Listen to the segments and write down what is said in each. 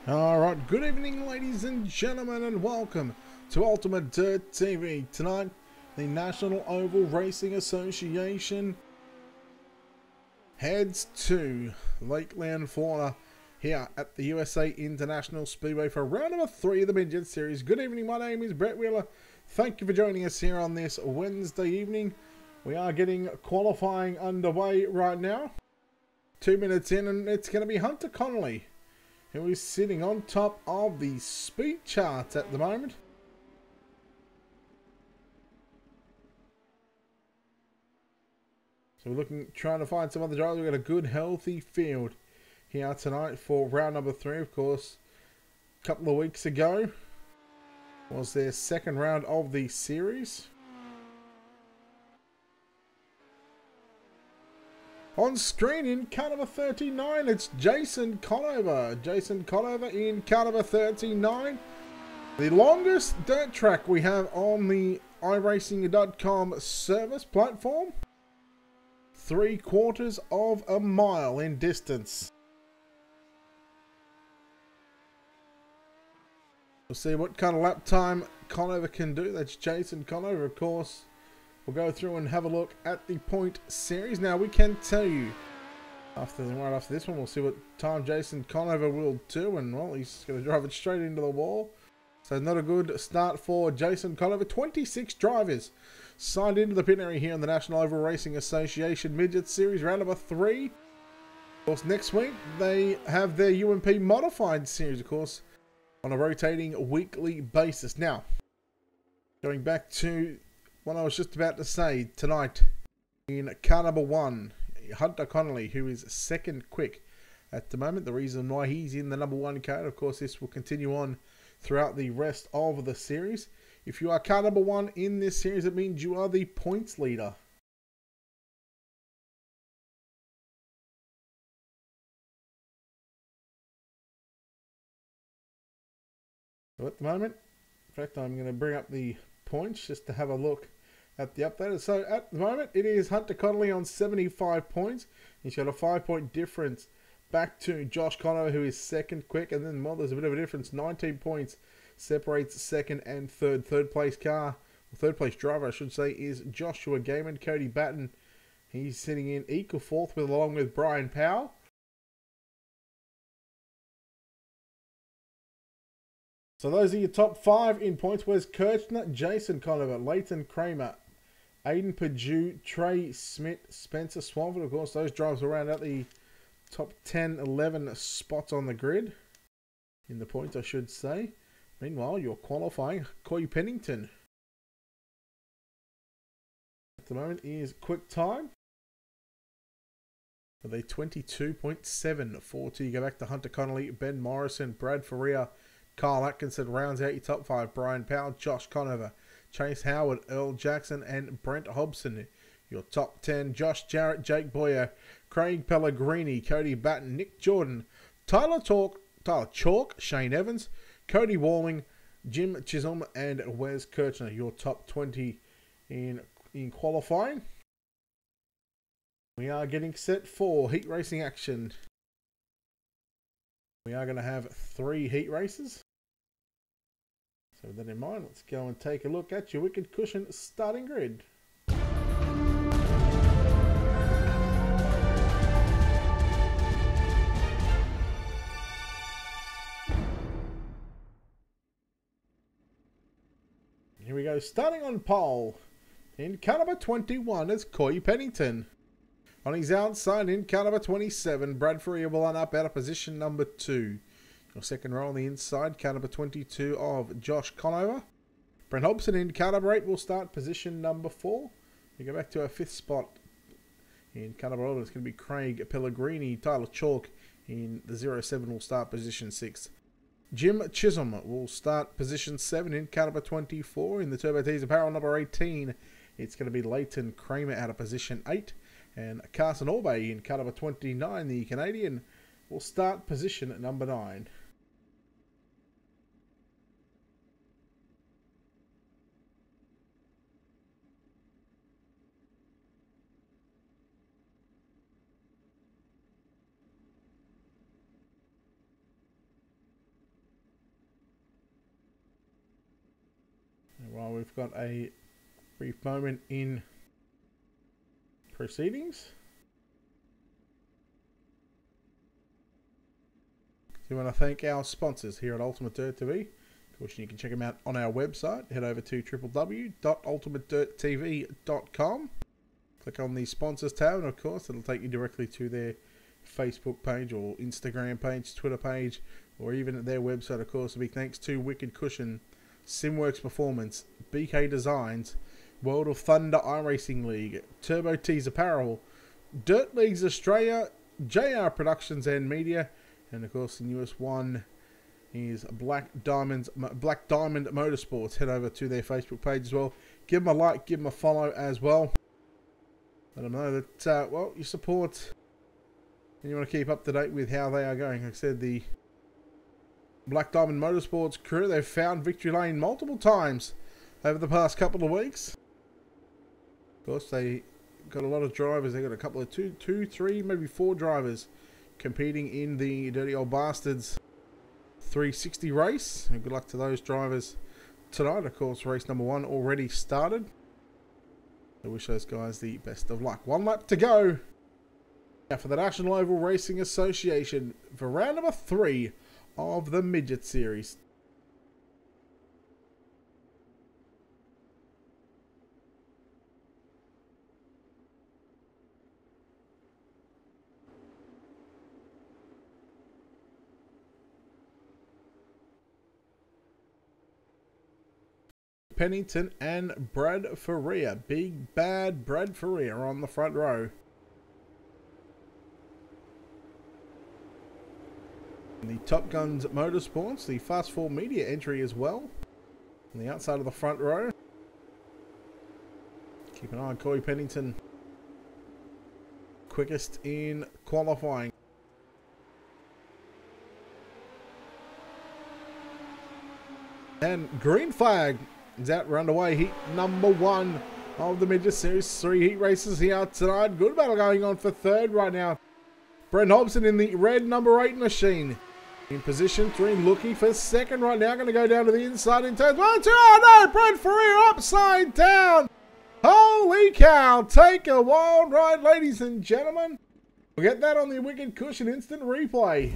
Alright, good evening ladies and gentlemen, and welcome to Ultimate Dirt TV. Tonight, the National Oval Racing Association heads to Lakeland, Florida, here at the USA International Speedway for round number 3 of the Midget Series. Good evening, my name is Brett Wheeler. Thank you for joining us here on this Wednesday evening. We are getting qualifying underway right now. 2 minutes in, and it's going to be Hunter Connolly, who is sitting on top of the speed charts at the moment. So we're trying to find some other drivers. We've got a good, healthy field here tonight for round number 3. Of course, a couple of weeks ago was their second round of the series. On screen in car number 39, it's Jason Conover. Jason Conover in car number 39. The longest dirt track we have on the iRacing.com service platform. 3/4 of a mile in distance. We'll see what kind of lap time Conover can do. That's Jason Conover, of course. We'll go through and have a look at the point series. Now, we can tell you, right after this one, we'll see what time Jason Conover will do. And, well, he's going to drive it straight into the wall. So, not a good start for Jason Conover. 26 drivers signed into the pit area here in the National Oval Racing Association Midget Series, round number 3. Of course, next week, they have their UMP Modified Series, of course, on a rotating weekly basis. Now, going back to what I was just about to say, tonight in car number 1, Hunter Connolly, who is second quick at the moment. The reason why he's in the number 1 car, of course, this will continue on throughout the rest of the series. If you are car number 1 in this series, it means you are the points leader. So at the moment, in fact, I'm going to bring up the points just to have a look at the update. So at the moment, it is Hunter Connolly on 75 points. He's got a 5-point difference back to Josh Conover, who is second quick. And then, well, there's a bit of a difference. 19 points separates second and third. Third place driver, I should say, is Joshua Gaiman. Cody Batten, he's sitting in equal fourth along with Brian Powell. So those are your top 5 in points. Wes Kirchner, Jason Conover, Leighton Kramer, Aiden Perdue, Trey Smith, Spencer Swanford. Of course, those drivers will round out the top 10, 11 spots on the grid. In the points, I should say. Meanwhile, you're qualifying. Coy Pennington at the moment is quick time with a 22.742. You go back to Hunter Connolly, Ben Morrison, Brad Faria, Kyle Atkinson rounds out your top 5. Brian Powell, Josh Conover, Chase Howard, Earl Jackson, and Brent Hobson. Your top 10, Josh Jarrett, Jake Boyer, Craig Pellegrini, Cody Batten, Nick Jordan, Tyler Chalk, Shane Evans, Cody Walling, Jim Chisholm, and Wes Kirchner. Your top 20 in qualifying. We are getting set for heat racing action. We are going to have 3 heat races. So with that in mind, let's go and take a look at your Wicked Cushion starting grid. Here we go, starting on pole. In car number 21 is Coy Pennington. On his outside, in car number 27, Brad Faria will line up out of position number 2. Your second row on the inside, car number 22 of Josh Conover. Brent Hobson in car number 8 will start position number 4. We go back to our 5th spot. In car number 11, it's going to be Craig Pellegrini. Tyler Chalk in the 07 will start position 6. Jim Chisholm will start position 7 in car number 24. In the Turbo Tees apparel number 18, it's going to be Leighton Kramer out of position 8. And Carson Orbay in car number 29, the Canadian, will start position at number 9. while we've got a brief moment in proceedings. We want to thank our sponsors here at Ultimate Dirt TV. Of course, you can check them out on our website. Head over to www.ultimatedirttv.com. Click on the sponsors tab, and of course, it'll take you directly to their Facebook page or Instagram page, Twitter page, or even at their website. Of course, a big thanks to Wicked Cushion, Simworks Performance, BK Designs, World of Thunder iRacing League, Turbo Tees Apparel, Dirt Leagues Australia, JR Productions and Media, and of course the newest one is Black Diamond Motorsports. Head over to their Facebook page as well. Give them a like, give them a follow as well. Let them know that, well, you support and you want to keep up to date with how they are going. Like I said, the Black Diamond Motorsports crew, they've found victory lane multiple times over the past couple of weeks. Of course, they got a lot of drivers. They got a couple of two, three, maybe 4 drivers competing in the Dirty Old Bastards 360 race. And good luck to those drivers tonight. Of course, race number 1 already started. I wish those guys the best of luck. 1 lap to go. Now for the National Oval Racing Association for round number 3 of the Midget Series. Pennington and Brad Faria. Big bad Brad Faria on the front row. And the Top Guns Motorsports, the Fast 4 Media entry as well. On the outside of the front row. Keep an eye on Corey Pennington. Quickest in qualifying. And green flag is out, we're underway. Heat number 1 of the Midget Series. 3 heat races here tonight. Good battle going on for 3rd right now. Brent Hobson in the red number 8 machine. In position 3, looking for 2nd right now. Going to go down to the inside in turns 1, 2. Oh no! Brent Ferrer upside down. Holy cow! Take a wild ride, ladies and gentlemen. We'll get that on the Wicked Cushion instant replay.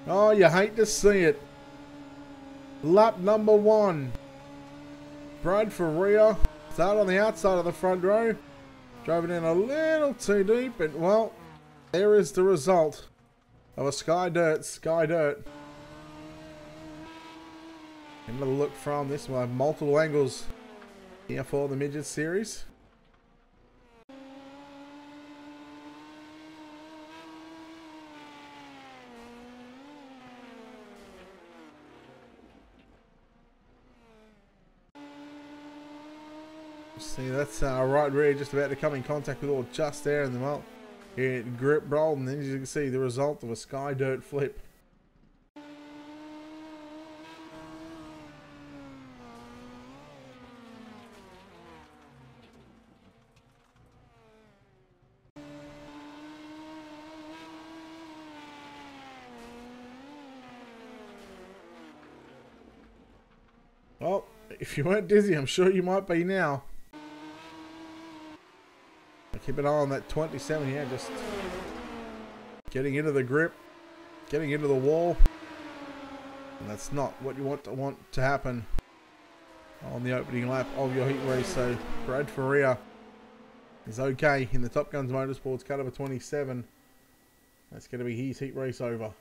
Oh, you hate to see it. Lap number 1. Brad Faria. Start on the outside of the front row. Drove it in a little too deep, but well, there is the result of a Sky Dirt. Another look from this. We'll have multiple angles here for the Midget Series. See, that's right rear just about to come in contact with all just there, and then well, it grip rolled, and then as you can see the result of a Sky Dirt flip. Well, if you weren't dizzy, I'm sure you might be now. Keep an eye on that 27 here, just getting into the grip, getting into the wall. And that's not what you want to happen on the opening lap of your heat race. So Brad Faria is okay in the Top Guns Motorsports cut over 27. That's going to be his heat race over.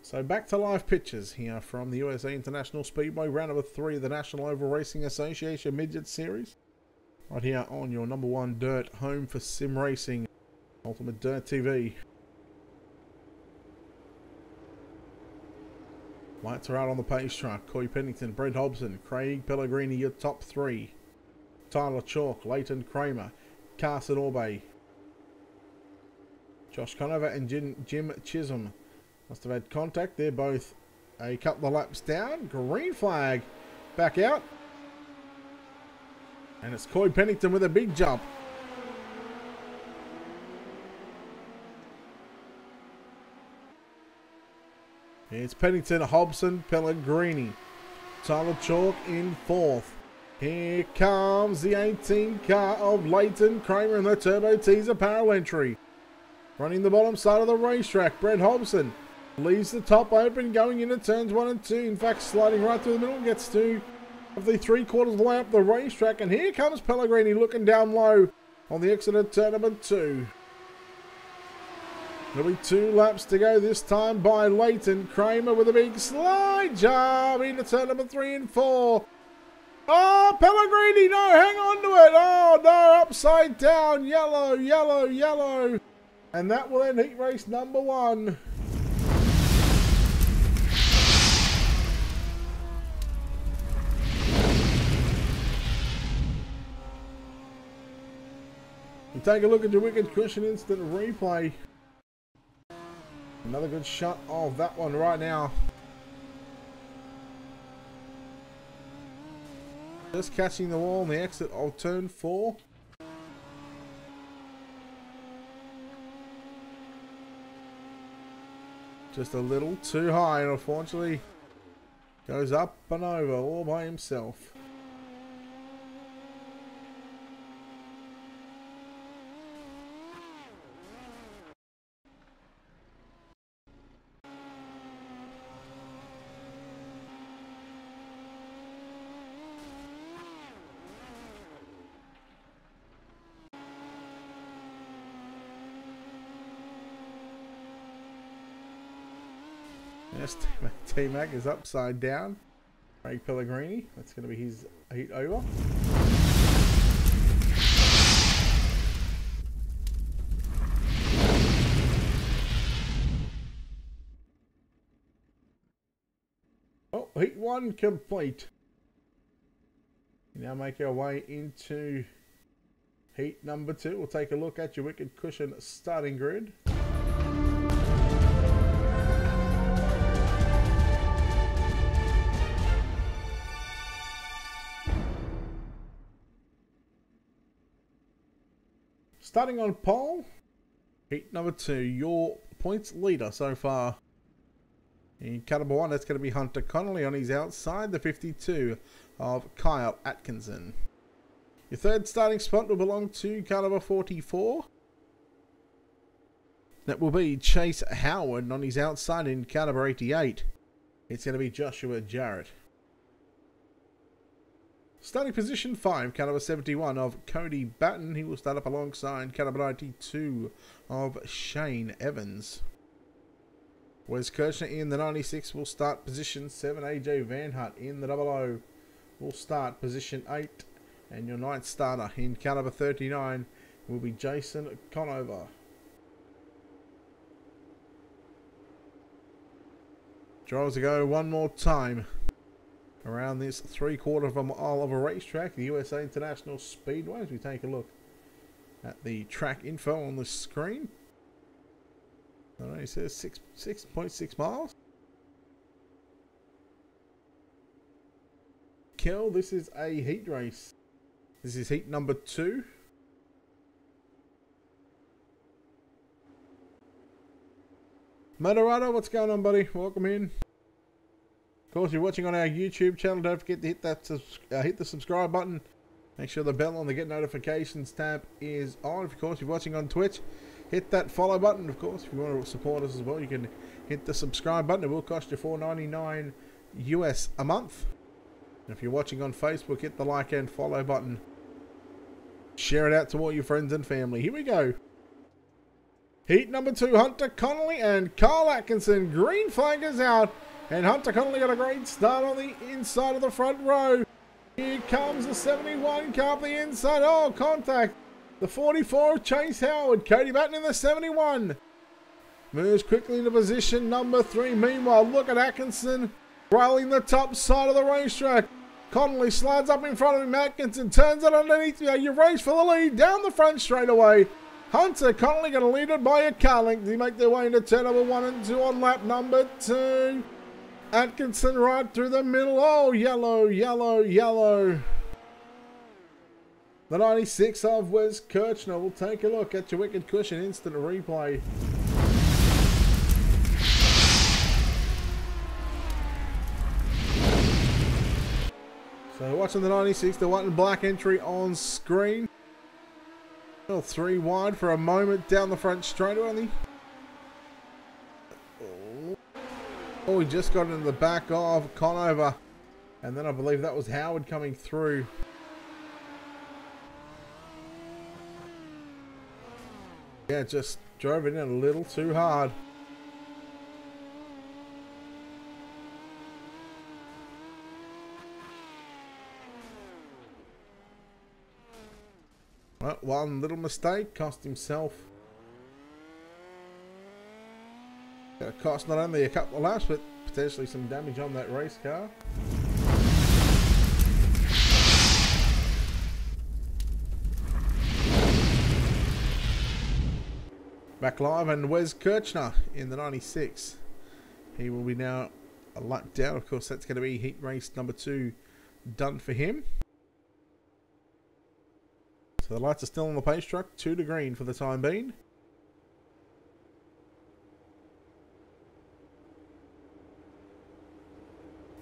So back to live pictures here from the USA International Speedway, round number 3 of the National Oval Racing Association Midget Series. Right here on your number 1 dirt home for sim racing, Ultimate Dirt TV. Lights are out on the pace truck. Corey Pennington, Brent Hobson, Craig Pellegrini, your top 3. Tyler Chalk, Leighton Kramer, Carson Orbay, Josh Conover and Jim Chisholm. Must have had contact. They're both a couple of laps down. Green flag. Back out. And it's Coy Pennington with a big jump. It's Pennington, Hobson, Pellegrini. Tyler Chalk in fourth. Here comes the 18 car of Leighton Kramer in the Turbo Teaser apparel entry. Running the bottom side of the racetrack, Brett Hobson leaves the top open going into turns 1 and 2. In fact, sliding right through the middle, gets to of the 3/4 of the way up the racetrack. And here comes Pellegrini looking down low on the exit of turn number 2. There'll be 2 laps to go this time by Leighton Kramer with a big slide job into turn number 3 and 4. Oh, Pellegrini, no, hang on to it. Oh, no, upside down, yellow, yellow, yellow. And that will end heat race number 1. You take a look at your wicked cushion instant replay. Another good shot of that one right now. Just catching the wall on the exit of turn 4. Just a little too high, and unfortunately goes up and over all by himself. Yes, T-Mac is upside down. Craig Pellegrini, that's going to be his heat over. Oh, heat 1 complete. We now make our way into heat number 2. We'll take a look at your wicked cushion starting grid. Starting on pole, heat number 2, your points leader so far. In car number 1, that's going to be Hunter Connolly on his outside, the 52 of Kyle Atkinson. Your third starting spot will belong to car number 44. That will be Chase Howard on his outside in car number 88. It's going to be Joshua Jarrett. Starting position 5, car number 71 of Cody Batten. He will start up alongside car number 92 of Shane Evans. Wes Kirchner in the 96 will start position 7. AJ Van Hut in the 00 will start position 8. And your ninth starter in car number 39 will be Jason Conover. Drivers to go one more time around this 3/4 of a mile of a racetrack, the USA International Speedway, as we take a look at the track info on the screen. I don't know, it says 6.6 miles. Kel, this is a heat race. This is heat number 2. Moderato, what's going on, buddy? Welcome in. Of course, if you're watching on our YouTube channel, don't forget to hit hit the subscribe button. Make sure the bell on the get notifications tab is on. Of course, if you're watching on Twitch, hit that follow button. Of course, if you want to support us as well, you can hit the subscribe button. It will cost you $4.99 US a month. And if you're watching on Facebook, hit the like and follow button. Share it out to all your friends and family. Here we go. Heat number 2, Hunter Connolly and Kyle Atkinson. Green flag is out. And Hunter Connolly got a great start on the inside of the front row. Here comes the 71 car up the inside. Oh, contact. The 44 of Chase Howard. Cody Batten in the 71. Moves quickly into position number 3. Meanwhile, look at Atkinson railing the top side of the racetrack. Connolly slides up in front of him. Atkinson turns it underneath. You race for the lead down the front straightaway. Hunter Connolly going to lead it by a car length. They make their way into turn number 1 and 2 on lap number 2. Atkinson right through the middle. Oh, yellow, yellow, yellow. The 96 of Wes Kirchner. We'll take a look at your wicked cushion instant replay. So watching the 96, the white and black entry on screen. 3 wide for a moment down the front straight only. Oh, he just got into the back of Conover. And then I believe that was Howard coming through. Yeah, just drove it in a little too hard. Well, one little mistake cost himself. It cost not only a couple of laps, but potentially some damage on that race car. Back live, and Wes Kirchner in the 96. He will be now a lap down. Of course, that's going to be heat race number 2 done for him. So the lights are still on the pace truck, 2 to green for the time being.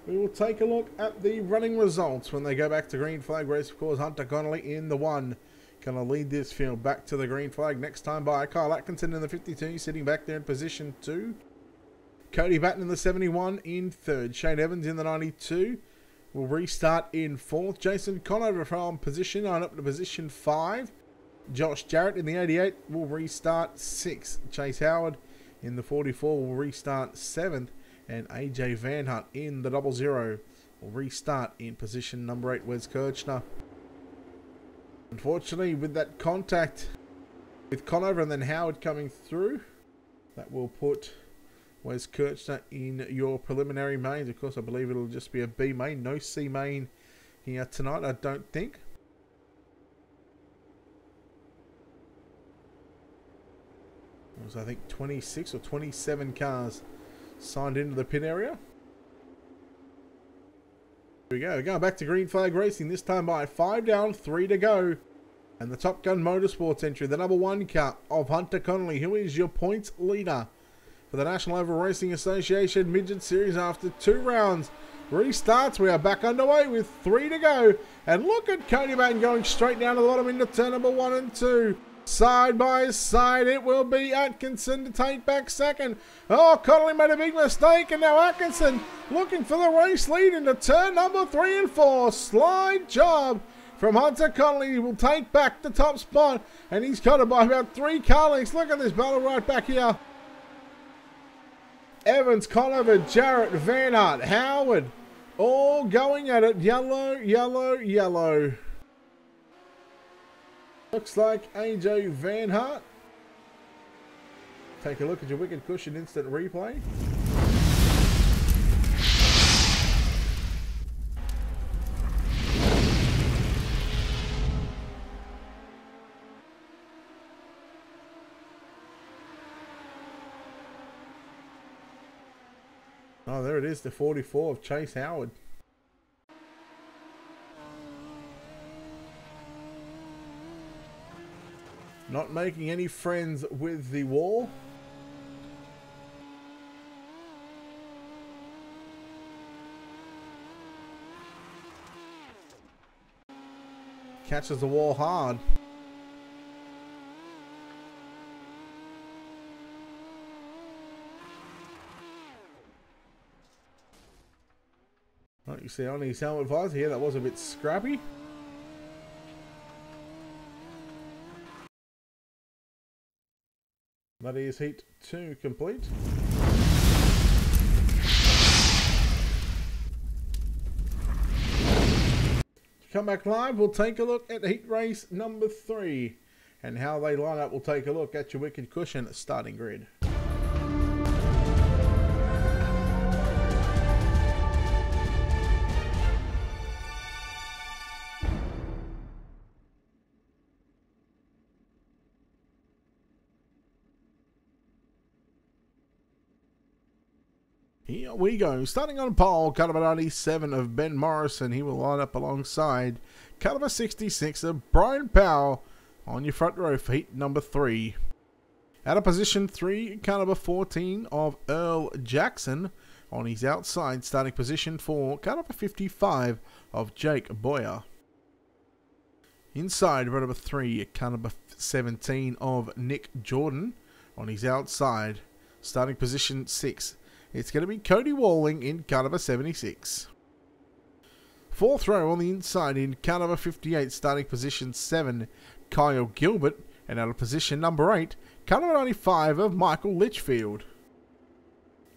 We will take a look at the running results when they go back to green flag race. Of course, Hunter Connolly in the 1. Going to lead this field back to the green flag. Next time by Kyle Atkinson in the 52, sitting back there in position 2. Cody Batten in the 71 in 3rd. Shane Evans in the 92 will restart in 4th. Jason Conover from position 9 up to position 5. Josh Jarrett in the 88 will restart 6th. Chase Howard in the 44 will restart 7th. And AJ Van Hunt in the 00 will restart in position number 8, Wes Kirchner. Unfortunately, with that contact with Conover and then Howard coming through, that will put Wes Kirchner in your preliminary mains. Of course, I believe it'll just be a B main. No C main here tonight, I don't think. There's, I think, 26 or 27 cars signed into the pit area. Here we go. We're going back to green flag racing, this time by 5 down, 3 to go. And the Top Gun Motorsports entry, the number 1 car of Hunter Connolly, who is your points leader for the National Oval Racing Association Midget Series after 2 rounds. Restarts, we are back underway with 3 to go. And look at Cody Batten going straight down to the bottom into turn number 1 and 2. Side by side, it will be Atkinson to take back 2nd. Oh, Connolly made a big mistake, and now Atkinson looking for the race lead into turn number 3 and 4. Slide job from Hunter Connolly. He will take back the top spot, and he's got it by about 3 car lengths. Look at this battle right back here. Evans, Conover, Jarrett, Van Aert, Howard, all going at it. Yellow, yellow, yellow. Looks like AJ Van Aert. Take a look at your wicked cushion instant replay. Oh, there it is, the 44 of Chase Howard. Not making any friends with the wall. Catches the wall hard. Like you see on his helmet visor here, that was a bit scrappy. That is heat 2 complete. Come back live, we'll take a look at heat race number 3 and how they line up. We'll take a look at your wicked cushion starting grid. Here we go. Starting on pole, car number 97 of Ben Morrison. He will line up alongside car number 66 of Brian Powell on your front row for heat number 3. Out of position 3, car number 14 of Earl Jackson. On his outside, starting position 4, car number 55 of Jake Boyer. Inside, row number 3, car number 17 of Nick Jordan. On his outside, starting position 6, it's going to be Cody Walling in car number 76. Fourth row on the inside in car number 58, starting position 7, Kyle Gilbert. And out of position number 8, car number 95 of Michael Litchfield.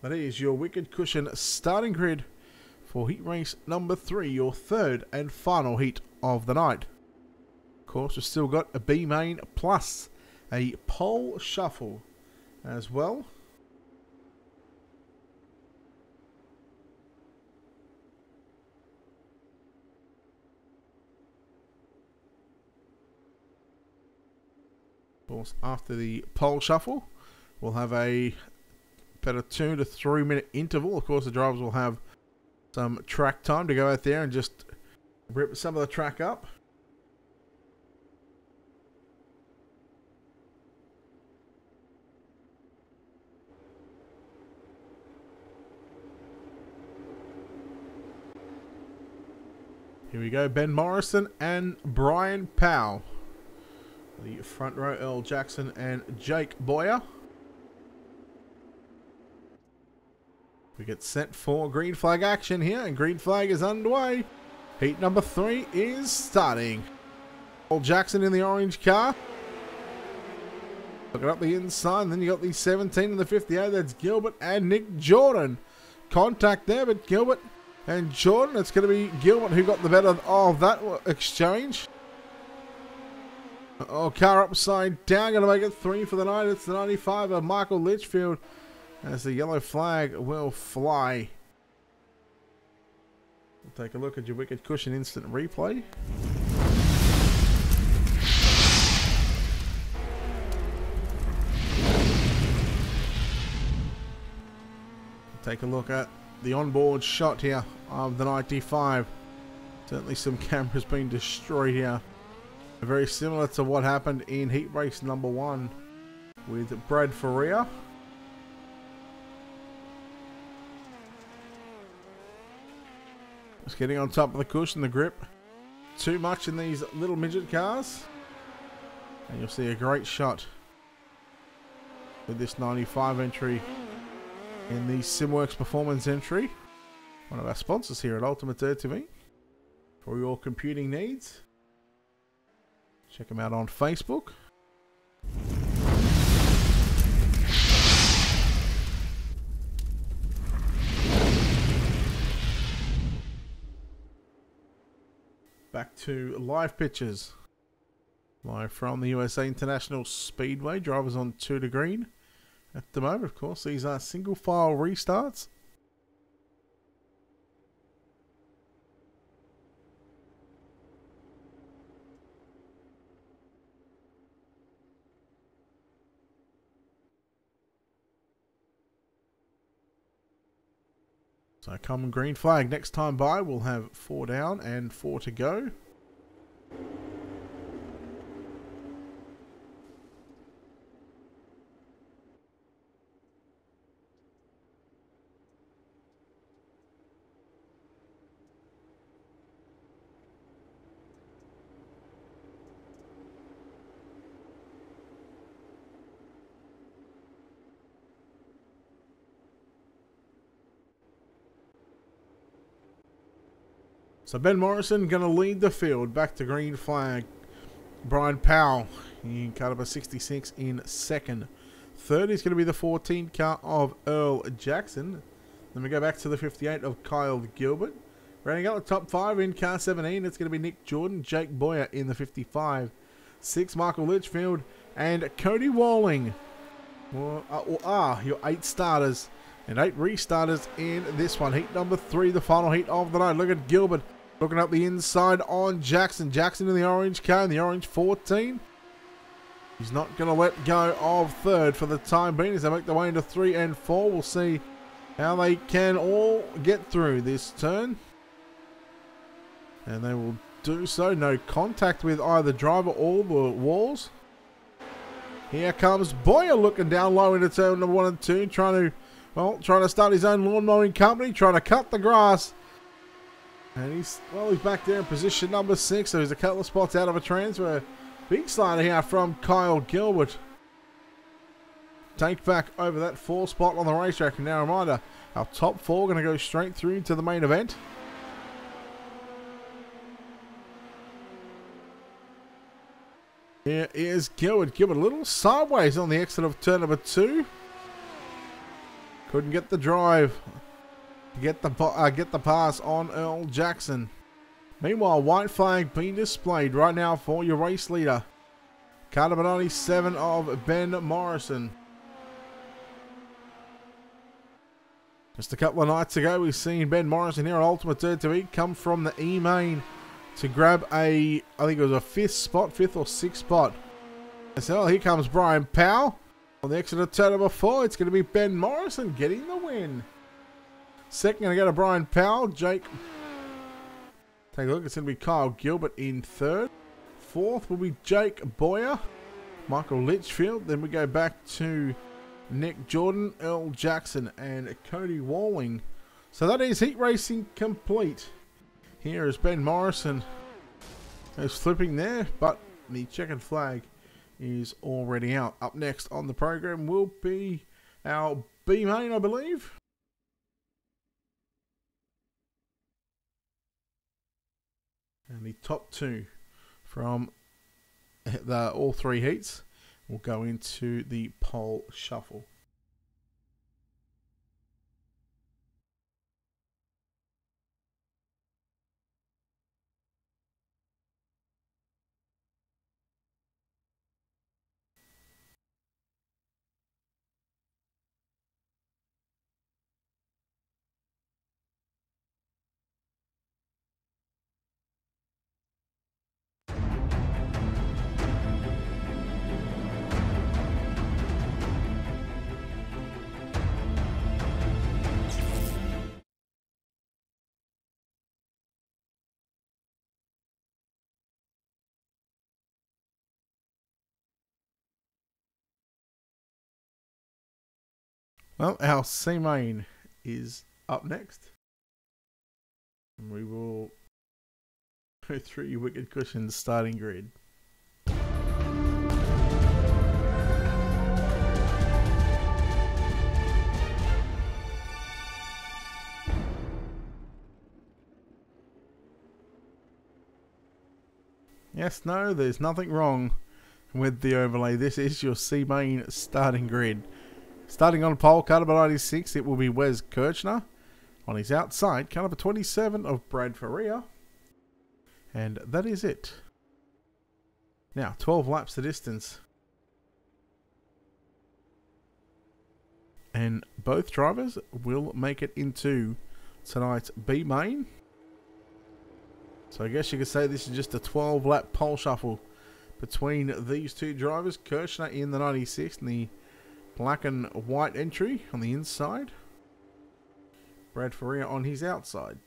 That is your Wicked Cushion starting grid for heat race number 3, your third and final heat of the night. Of course, we've still got a B main plus a pole shuffle as well. Of course, after the pole shuffle, we'll have a about a 2 to 3 minute interval. Of course, the drivers will have some track time to go out there and just rip some of the track up. Here we go, Ben Morrison and Brian Powell. The front row, Earl Jackson and Jake Boyer. We get set for green flag action here, and green flag is underway. Heat number 3 is starting. Earl Jackson in the orange car. Looking up the inside, and then you got the 17 and the 58. That's Gilbert and Nick Jordan. Contact there, but Gilbert and Jordan. It's going to be Gilbert who got the better of that exchange. Oh, car upside down. Going to make it 3 for the night. It's the 95 of Michael Litchfield. As the yellow flag will fly. We'll take a look at your Wicked Cushion instant replay. Take a look at the onboard shot here of the 95. Certainly some cameras being destroyed here. Very similar to what happened in heat race number 1 with Brad Faria. Just getting on top of the cushion, the grip. Too much in these little midget cars. And you'll see a great shot with this 95 entry in the Simworks Performance entry. One of our sponsors here at Ultimate TV for your computing needs. Check them out on Facebook. Back to live pictures. Live from the USA International Speedway. Drivers on 2 to green at the moment. Of course, these are single file restarts. So common green flag. Next time by, we'll have 4 down and 4 to go. So Ben Morrison going to lead the field. Back to green flag. Brian Powell in car number 66 in second. Third is going to be the 14 car of Earl Jackson. Then we go back to the 58 of Kyle Gilbert. Rounding out the top 5 in car 17, it's going to be Nick Jordan, Jake Boyer in the 55. 6, Michael Litchfield and Cody Walling. Your 8 starters and 8 restarters in this one. Heat number 3, the final heat of the night. Look at Gilbert looking up the inside on Jackson. Jackson in the orange car, in the orange 14. He's not going to let go of third for the time being as they make their way into 3 and 4. We'll see how they can all get through this turn. And they will do so. No contact with either driver or the walls. Here comes Boyer looking down low into turn number 1 and 2. Trying to start his own lawn mowing company. Trying to cut the grass. And he's back there in position number 6. So he's a couple of spots out of a transfer. Big slider here from Kyle Gilbert. Take back over that 4 spot on the racetrack. And now a reminder, our top 4 going to go straight through to the main event. Here is Gilbert. Gilbert a little sideways on the exit of turn number 2. Couldn't get the drive. Get the pass on Earl Jackson. Meanwhile, white flag being displayed right now for your race leader. Car number 97 of Ben Morrison. Just a couple of nights ago, we've seen Ben Morrison here at Ultimate Dirt TV come from the E-Main to grab I think it was a 5th or 6th spot. And so here comes Brian Powell. On the exit of turn number 4, it's going to be Ben Morrison getting the win. Second, going to go to Brian Powell. Take a look, it's going to be Kyle Gilbert in 3rd. 4th will be Jake Boyer. Michael Litchfield. Then we go back to Nick Jordan, Earl Jackson, and Cody Walling. So that is heat racing complete. Here is Ben Morrison. He's flipping there, but the checkered flag is already out. Up next on the program will be our B main, I believe. And the top 2 from all 3 heats will go into the pole shuffle. Well, our C main is up next. And we will go through your Wicked Cushions starting grid. Yes, no, there's nothing wrong with the overlay. This is your C main starting grid. Starting on pole, car number 96, it will be Wes Kirchner. On his outside, car number 27 of Brad Faria. And that is it. Now, 12 laps the distance. And both drivers will make it into tonight's B main. So I guess you could say this is just a 12-lap pole shuffle between these 2 drivers. Kirchner in the 96 and the black and white entry on the inside. Brad Faria on his outside.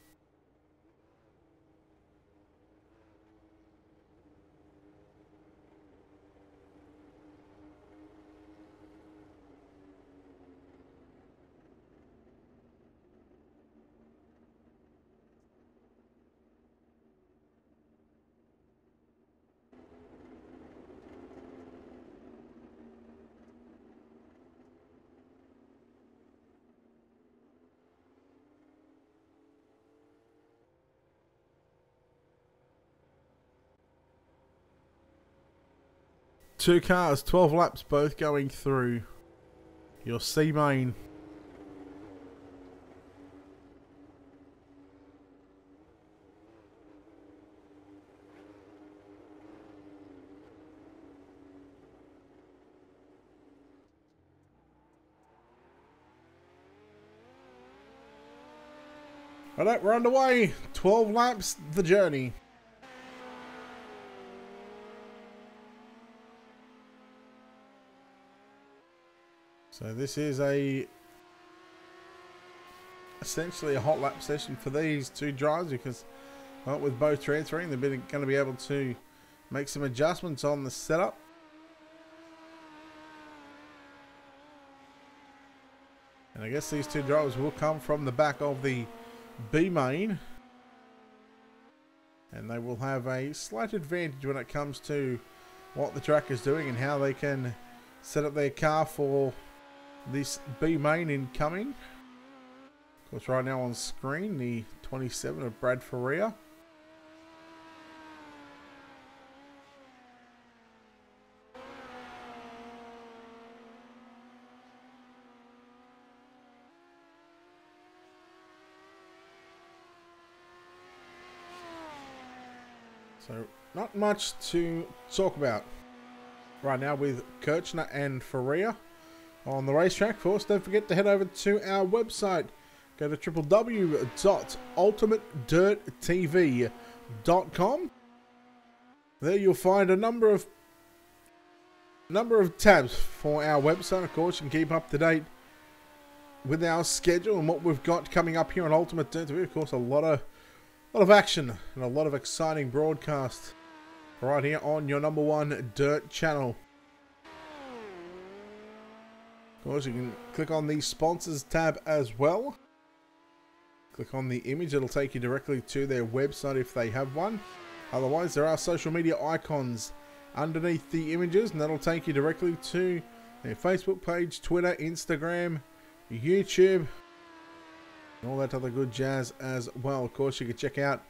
Two cars, 12 laps, both going through your C main. Alright, we're underway. 12 laps, the journey. So this is a essentially a hot lap session for these two drivers because with both transferring, they're going to be able to make some adjustments on the setup. And I guess these two drivers will come from the back of the B main. And they will have a slight advantage when it comes to what the track is doing and how they can set up their car for this B main incoming. Of course, right now on screen, the 27 of Brad Faria. So, not much to talk about right now with Kirchner and Faria on the racetrack. Of course, don't forget to head over to our website. Go to www.ultimatedirttv.com. There you'll find a number of tabs for our website. Of course, you can keep up to date with our schedule and what we've got coming up here on Ultimate Dirt TV. Of course, a lot of action and a lot of exciting broadcasts right here on your #1 Dirt channel. Of course, you can click on the sponsors tab as well. Click on the image, it'll take you directly to their website if they have one. Otherwise, there are social media icons underneath the images, and that'll take you directly to their Facebook page, Twitter, Instagram, YouTube, and all that other good jazz as well. Of course, you can check out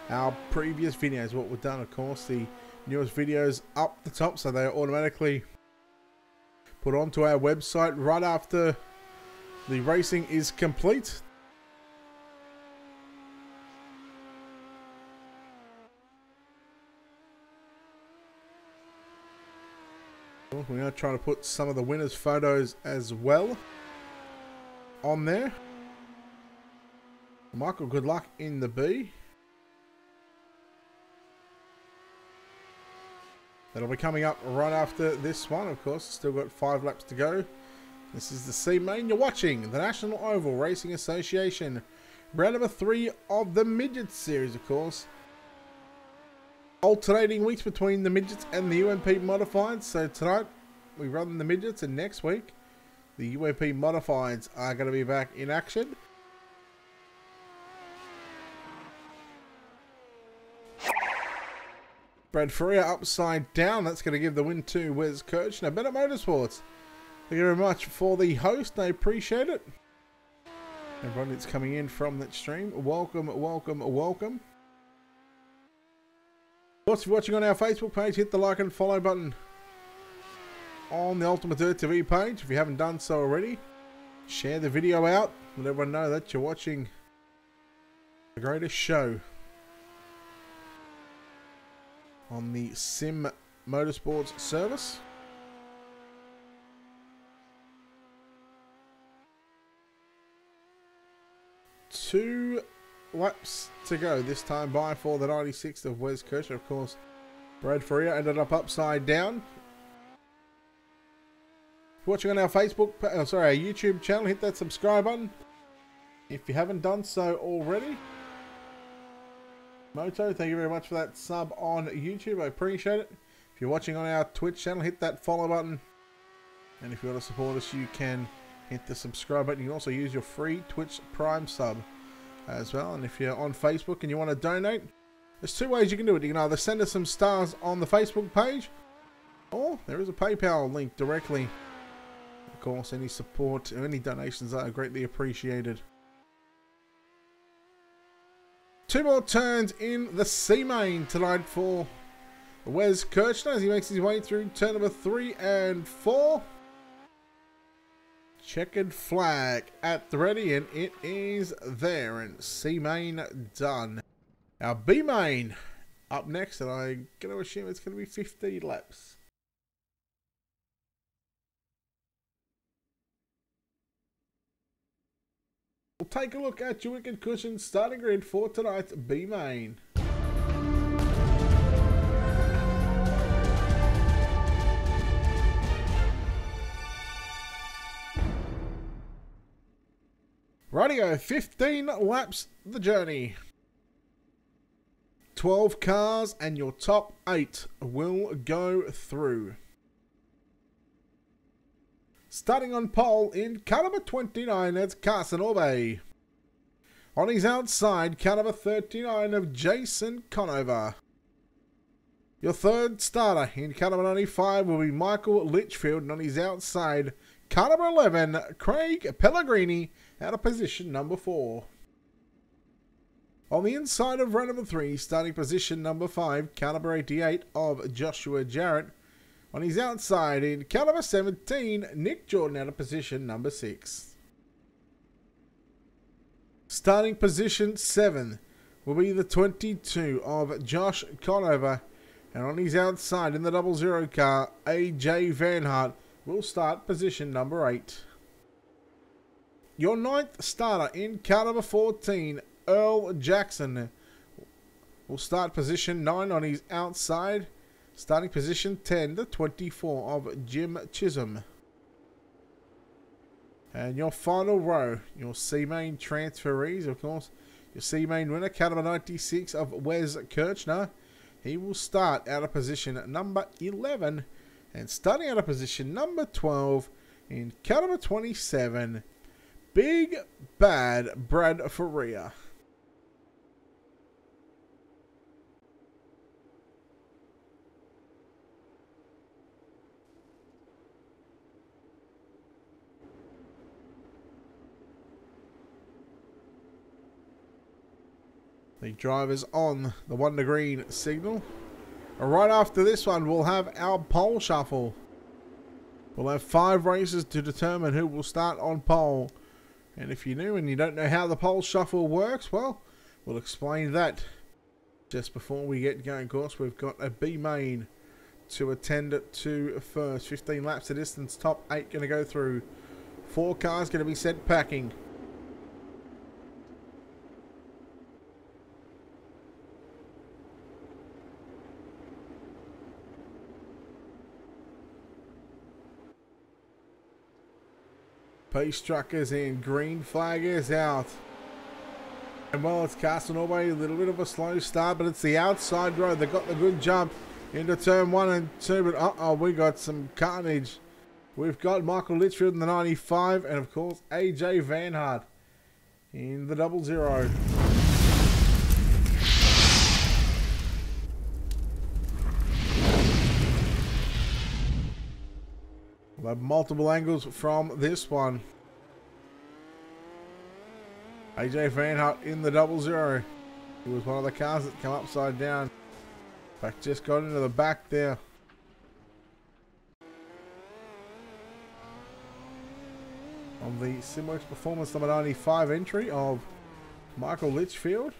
our previous videos, what we've done. Of course, the newest videos up the top, so they are automatically put onto our website right after the racing is complete. We are trying to put some of the winners' photos as well on there. Michael, good luck in the B. That'll be coming up right after this one, of course. Still got 5 laps to go. This is the C main. You're watching the National Oval Racing Association. Round number 3 of the Midget series, of course. Alternating weeks between the Midgets and the UMP Modifieds. So tonight we run the Midgets, and next week the UMP Modifieds are going to be back in action. Brad Faria upside down. That's going to give the win to Wes Kirchner. Better Motorsports. Thank you very much for the host. I appreciate it. Everyone that's coming in from that stream, welcome, welcome, welcome. Of course, if you're watching on our Facebook page, hit the like and follow button on the Ultimate Dirt TV page. If you haven't done so already, share the video out. Let everyone know that you're watching the greatest show on the Sim Motorsports service. Two laps to go this time by for the 96th of Wes Kirchner. Of course, Brad Faria ended up upside down. If you're watching on our Facebook, our YouTube channel, hit that subscribe button if you haven't done so already. Moto, thank you very much for that sub on YouTube. I appreciate it. If you're watching on our Twitch channel, hit that follow button. And if you want to support us, you can hit the subscribe button. You can also use your free Twitch Prime sub as well. And if you're on Facebook and you want to donate, there's 2 ways you can do it. You can either send us some stars on the Facebook page, or there is a PayPal link directly. Of course, any support or any donations are greatly appreciated. 2 more turns in the C main tonight for Wes Kirchner as he makes his way through turn number 3 and 4. Checkered flag at the ready, and it is there, and C main done. Our B main up next, and I'm going to assume it's going to be 50 laps. We'll take a look at your wicked cushion starting grid for tonight's B main. Radio, 15 laps the journey. 12 cars and your top 8 will go through. Starting on pole in car number 29, that's Carson Orbay. On his outside, car number 39 of Jason Conover. Your third starter in car number 95 will be Michael Litchfield, and on his outside, car number 11, Craig Pellegrini, out of position number 4. On the inside of row number 3, starting position number 5, car number 88 of Joshua Jarrett. On his outside in car number 17, Nick Jordan, out of position number 6. Starting position 7 will be the 22 of Josh Conover. And on his outside in the 00 car, AJ Van Hart will start position number 8. Your 9th starter in car number 14, Earl Jackson, will start position 9 on his outside. Starting position 10, the 24 of Jim Chisholm. And your final row, your C-Main transferees, of course, your C-Main winner, car number 96 of Wes Kirchner. He will start out of position number 11 and starting out of position number 12 in car number 27, Big Bad Brad Faria. The driver's on the 1 to green signal. Right after this one, we'll have our pole shuffle. We'll have 5 races to determine who will start on pole. And if you're new and you don't know how the pole shuffle works, well, we'll explain that just before we get going. Of course, we've got a B main to attend to first. 15 laps of distance, top 8 going to go through. 4 cars going to be sent packing. Pace truck is in, green flag is out. And well, it's Carson Orbay, a little bit of a slow start, but it's the outside road. They got the good jump into turn 1 and 2, but we got some carnage. We've got Michael Litchfield in the 95, and of course, AJ Van Hart in the 00. We'll have multiple angles from this one. AJ Van Hart in the 00. He was one of the cars that come upside down. In fact, just got into the back there. On the Simworks Performance number 95 entry of Michael Litchfield.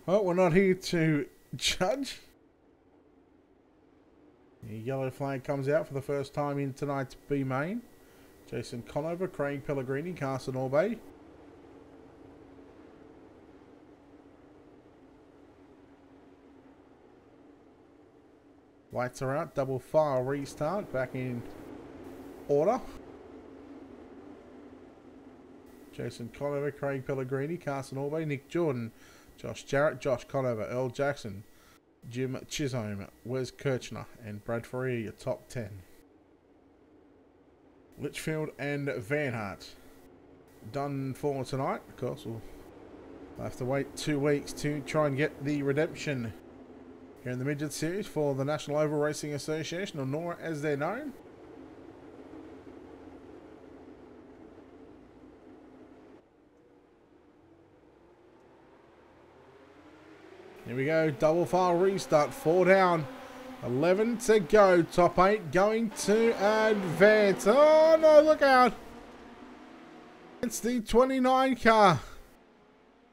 Well, we're not here to judge. The yellow flag comes out for the first time in tonight's B main. Jason Conover, Craig Pellegrini, Carson Orbay. Lights are out, double file restart, back in order. Jason Conover, Craig Pellegrini, Carson Orbay, Nick Jordan, Josh Jarrett, Josh Conover, Earl Jackson, Jim Chisholm, Wes Kirchner, and Brad Faria, your top 10. Litchfield and Van Hart done for tonight. Of course, we'll have to wait 2 weeks to try and get the redemption here in the Midget Series for the National Oval Racing Association, or NORA as they're known. Here we go, double file restart, 4 down, 11 to go, top 8 going to advance. Oh no, look out! It's the 29 car,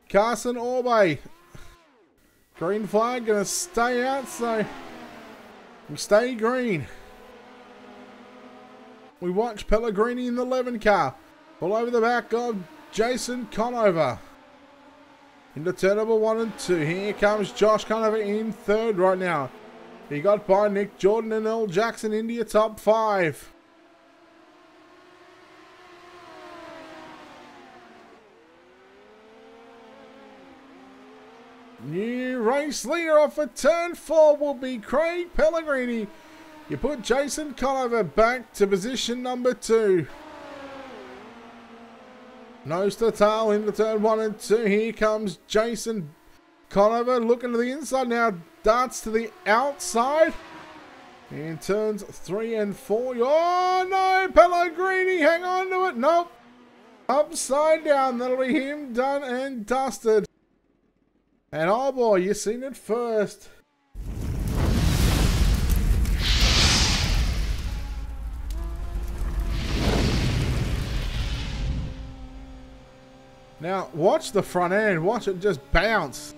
Carson Orbe. Green flag, gonna stay out, so we stay green. We watch Pellegrini in the 11 car, all over the back of Jason Conover. Into turn number 1 and 2. Here comes Josh Conover in third right now. He got by Nick Jordan and Earl Jackson into your top 5. New race leader off of turn 4 will be Craig Pellegrini. You put Jason Conover back to position number 2. Nose to tail into turn 1 and 2. Here comes Jason Conover looking to the inside now. Darts to the outside. In turns 3 and 4. Oh no! Pellegrini, hang on to it. Nope. Upside down. That'll be him done and dusted. And oh boy, you seen it first. Now, watch the front end. Watch it just bounce.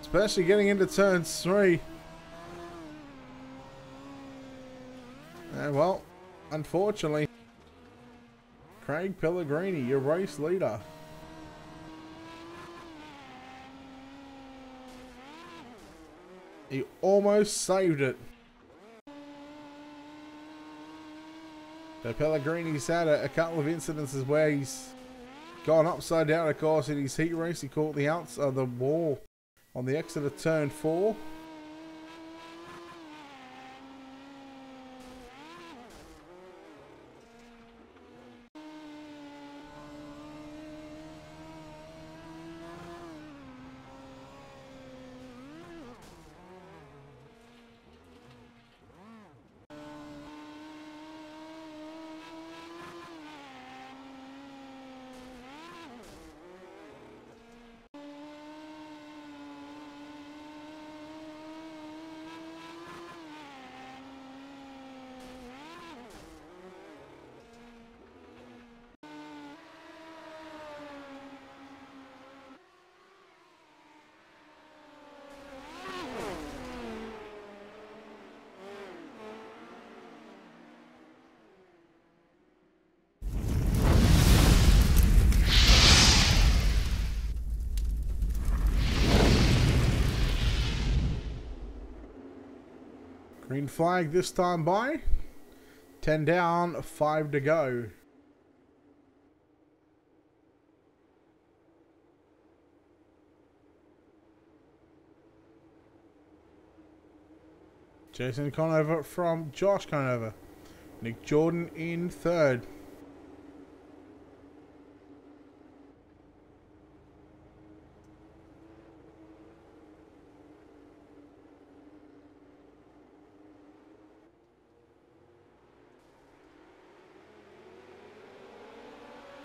Especially getting into turn 3. And well, unfortunately, Craig Pellegrini, your race leader. He almost saved it. So Pellegrini's had a couple of incidences where he's gone upside down, of course, in his heat race. He caught the outside of the wall on the exit of turn 4. Green flag this time by. 10 down, 5 to go. Jason Conover from Josh Conover. Nick Jordan in third.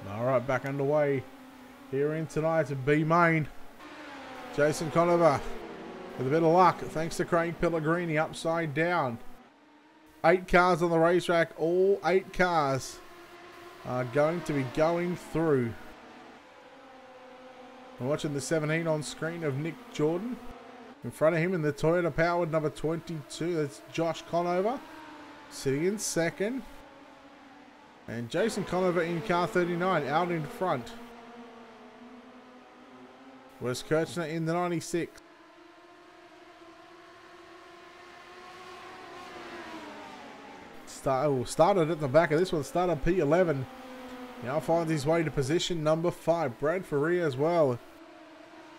Alright, back underway here in tonight's B main. Jason Conover with a bit of luck, thanks to Craig Pellegrini, upside down. 8 cars on the racetrack, all 8 cars are going to be going through. We're watching the 17 on screen of Nick Jordan. In front of him in the Toyota powered number 22, that's Josh Conover, sitting in second. And Jason Conover in car 39, out in front. Wes Kirchner in the 96. Started at the back of this one, started P11. Now finds his way to position number 5. Brad Faria as well.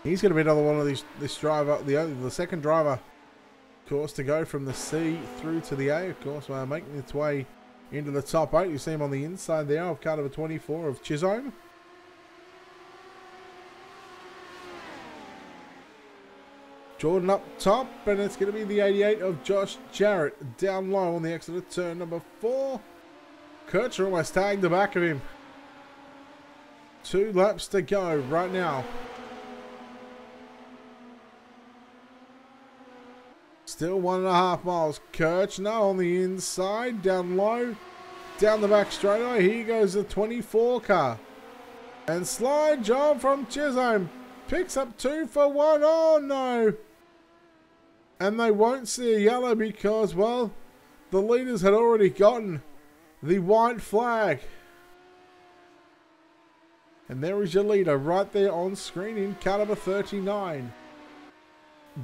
He's going to be another one of this driver, the second driver, of course, to go from the C through to the A, of course, making its way into the top 8. You see him on the inside there of car number 24 of Chisholm. Jordan up top, and it's going to be the 88 of Josh Jarrett down low on the exit of turn number 4. Kircher almost tagged the back of him. 2 laps to go right now. Still 1.5 miles. Kirchner on the inside, down low, down the back straightaway. Here goes the 24 car. And slide job from Chisholm. Picks up 2 for 1. Oh no! And they won't see a yellow because, well, the leaders had already gotten the white flag. And there is your leader right there on screen in car number 39.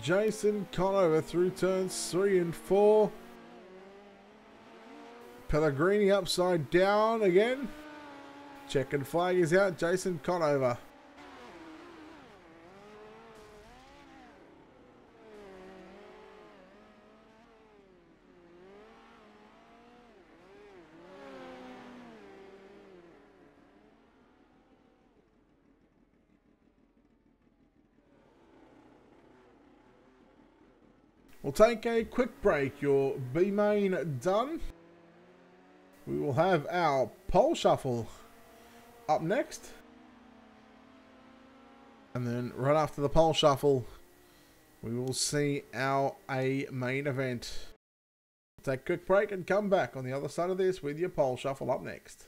Jason Conover through turns 3 and 4. Pellegrini upside down again. Checkered flag is out. Jason Conover. We'll take a quick break. Your B main done. We will have our pole shuffle up next. And then right after the pole shuffle, we will see our A main event. Take a quick break and come back on the other side of this with your pole shuffle up next.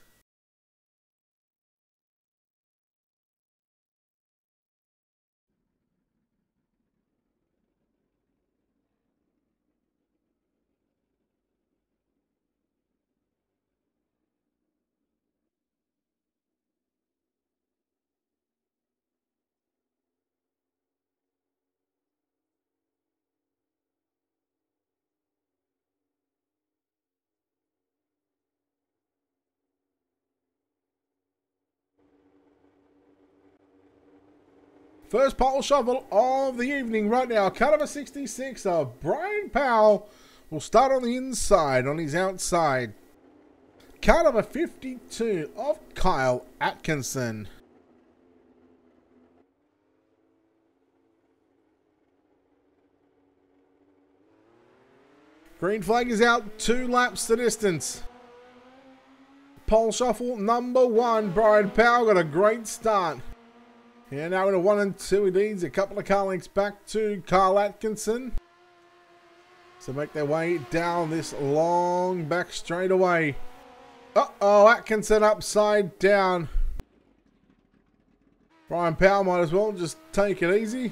First pole shuffle of the evening right now. Car number 66 of Brian Powell will start on the inside, on his outside. Car number 52 of Kyle Atkinson. Green flag is out, 2 laps the distance. Pole shuffle number 1. Brian Powell got a great start. Yeah, now in a 1 and 2, he needs a couple of car lengths back to Kyle Atkinson. So make their way down this long back straightaway. Uh-oh, Atkinson upside down. Brian Powell might as well just take it easy.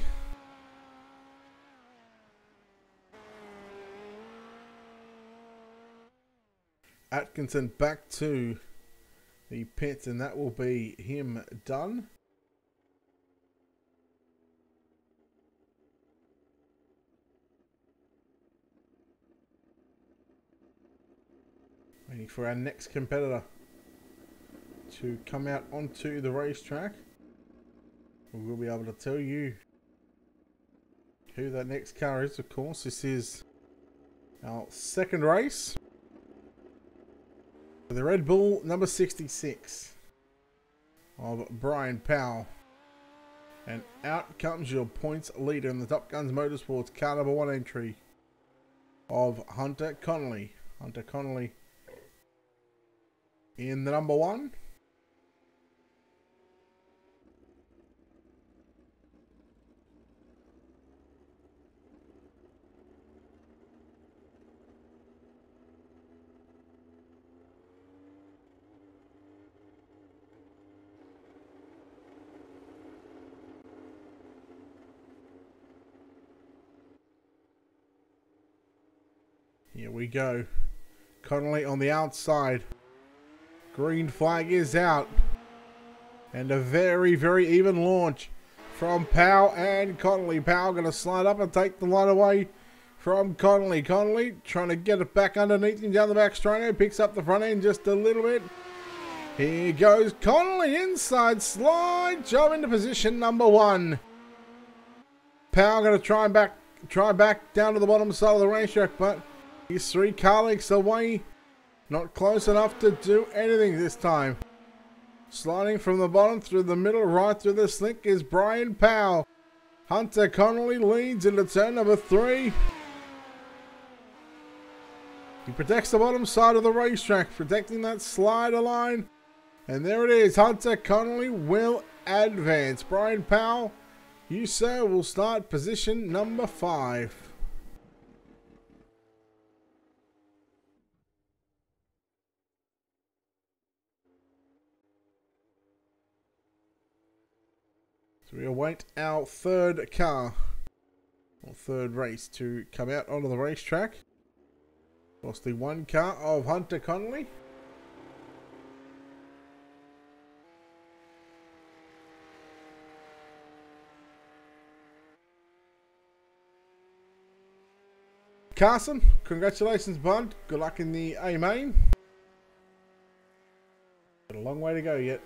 Atkinson back to the pits, and that will be him done. Waiting for our next competitor to come out onto the racetrack. We will be able to tell you who that next car is. Of course, this is our second race for the Red Bull number 66 of Brian Powell. And out comes your points leader in the Top Guns Motorsports car number 1 entry of Hunter Connolly. Hunter Connolly in the number 1. Here we go. Connolly on the outside. Green flag is out. And a very, very even launch from Powell and Connolly. Powell going to slide up and take the line away from Connolly. Connolly trying to get it back underneath him down the back straight. Picks up the front end just a little bit. Here goes Connolly inside. Slide job into position number 1. Powell going to try back down to the bottom side of the racetrack, but he's 3 car lengths away. Not close enough to do anything this time. Sliding from the bottom through the middle, right through the slick is Brian Powell. Hunter Connolly leads into turn number 3. He protects the bottom side of the racetrack, protecting that slider line. And there it is. Hunter Connolly will advance. Brian Powell, you, sir, will start position number 5. So we await our third car, or third race, to come out onto the racetrack. Of course, the one car of Hunter Connolly. Carson, congratulations, bud. Good luck in the A main. Got a long way to go yet.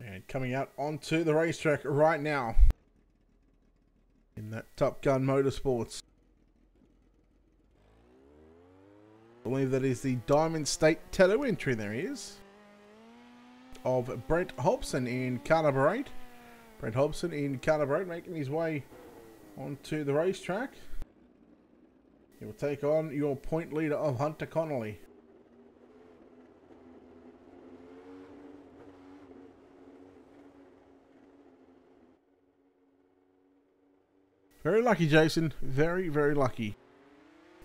And coming out onto the racetrack right now in that Top Gun Motorsports. I believe that is the Diamond State Tattoo entry. There he is. Of Brent Hobson in car number 8. Brent Hobson in car number 8 making his way onto the racetrack. He will take on your point leader of Hunter Connolly. Very lucky, Jason. Very, very lucky.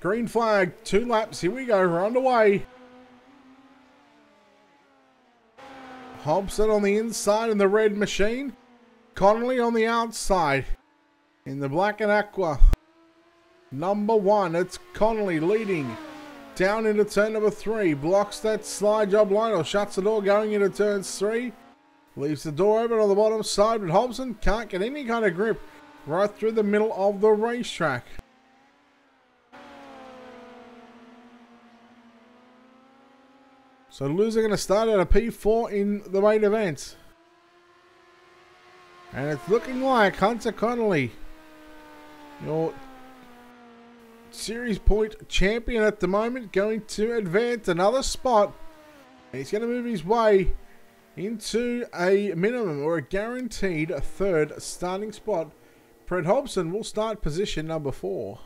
Green flag, 2 laps. Here we go. We're underway. Hobson on the inside in the red machine. Connolly on the outside in the black and aqua. Number 1, it's Connolly leading down into turn number 3. Blocks that slide job line or shuts the door going into turns 3. Leaves the door open on the bottom side, but Hobson can't get any kind of grip right through the middle of the racetrack. So loser going to start at a P4 in the main event. And it's looking like Hunter Connolly, your series point champion at the moment, going to advance another spot. And he's going to move his way into a minimum or a guaranteed 3rd starting spot. Brent Hobson will start position number 4.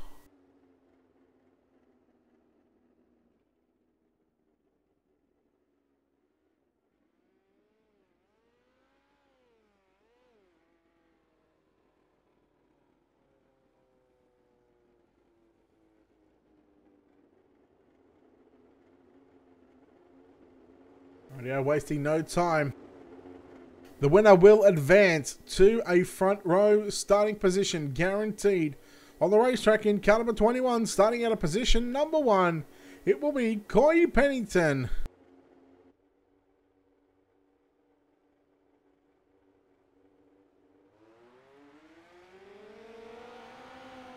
Rightio, wasting no time. The winner will advance to a front row starting position, guaranteed. On the racetrack in car number 21, starting at a position number 1, it will be Coy Pennington.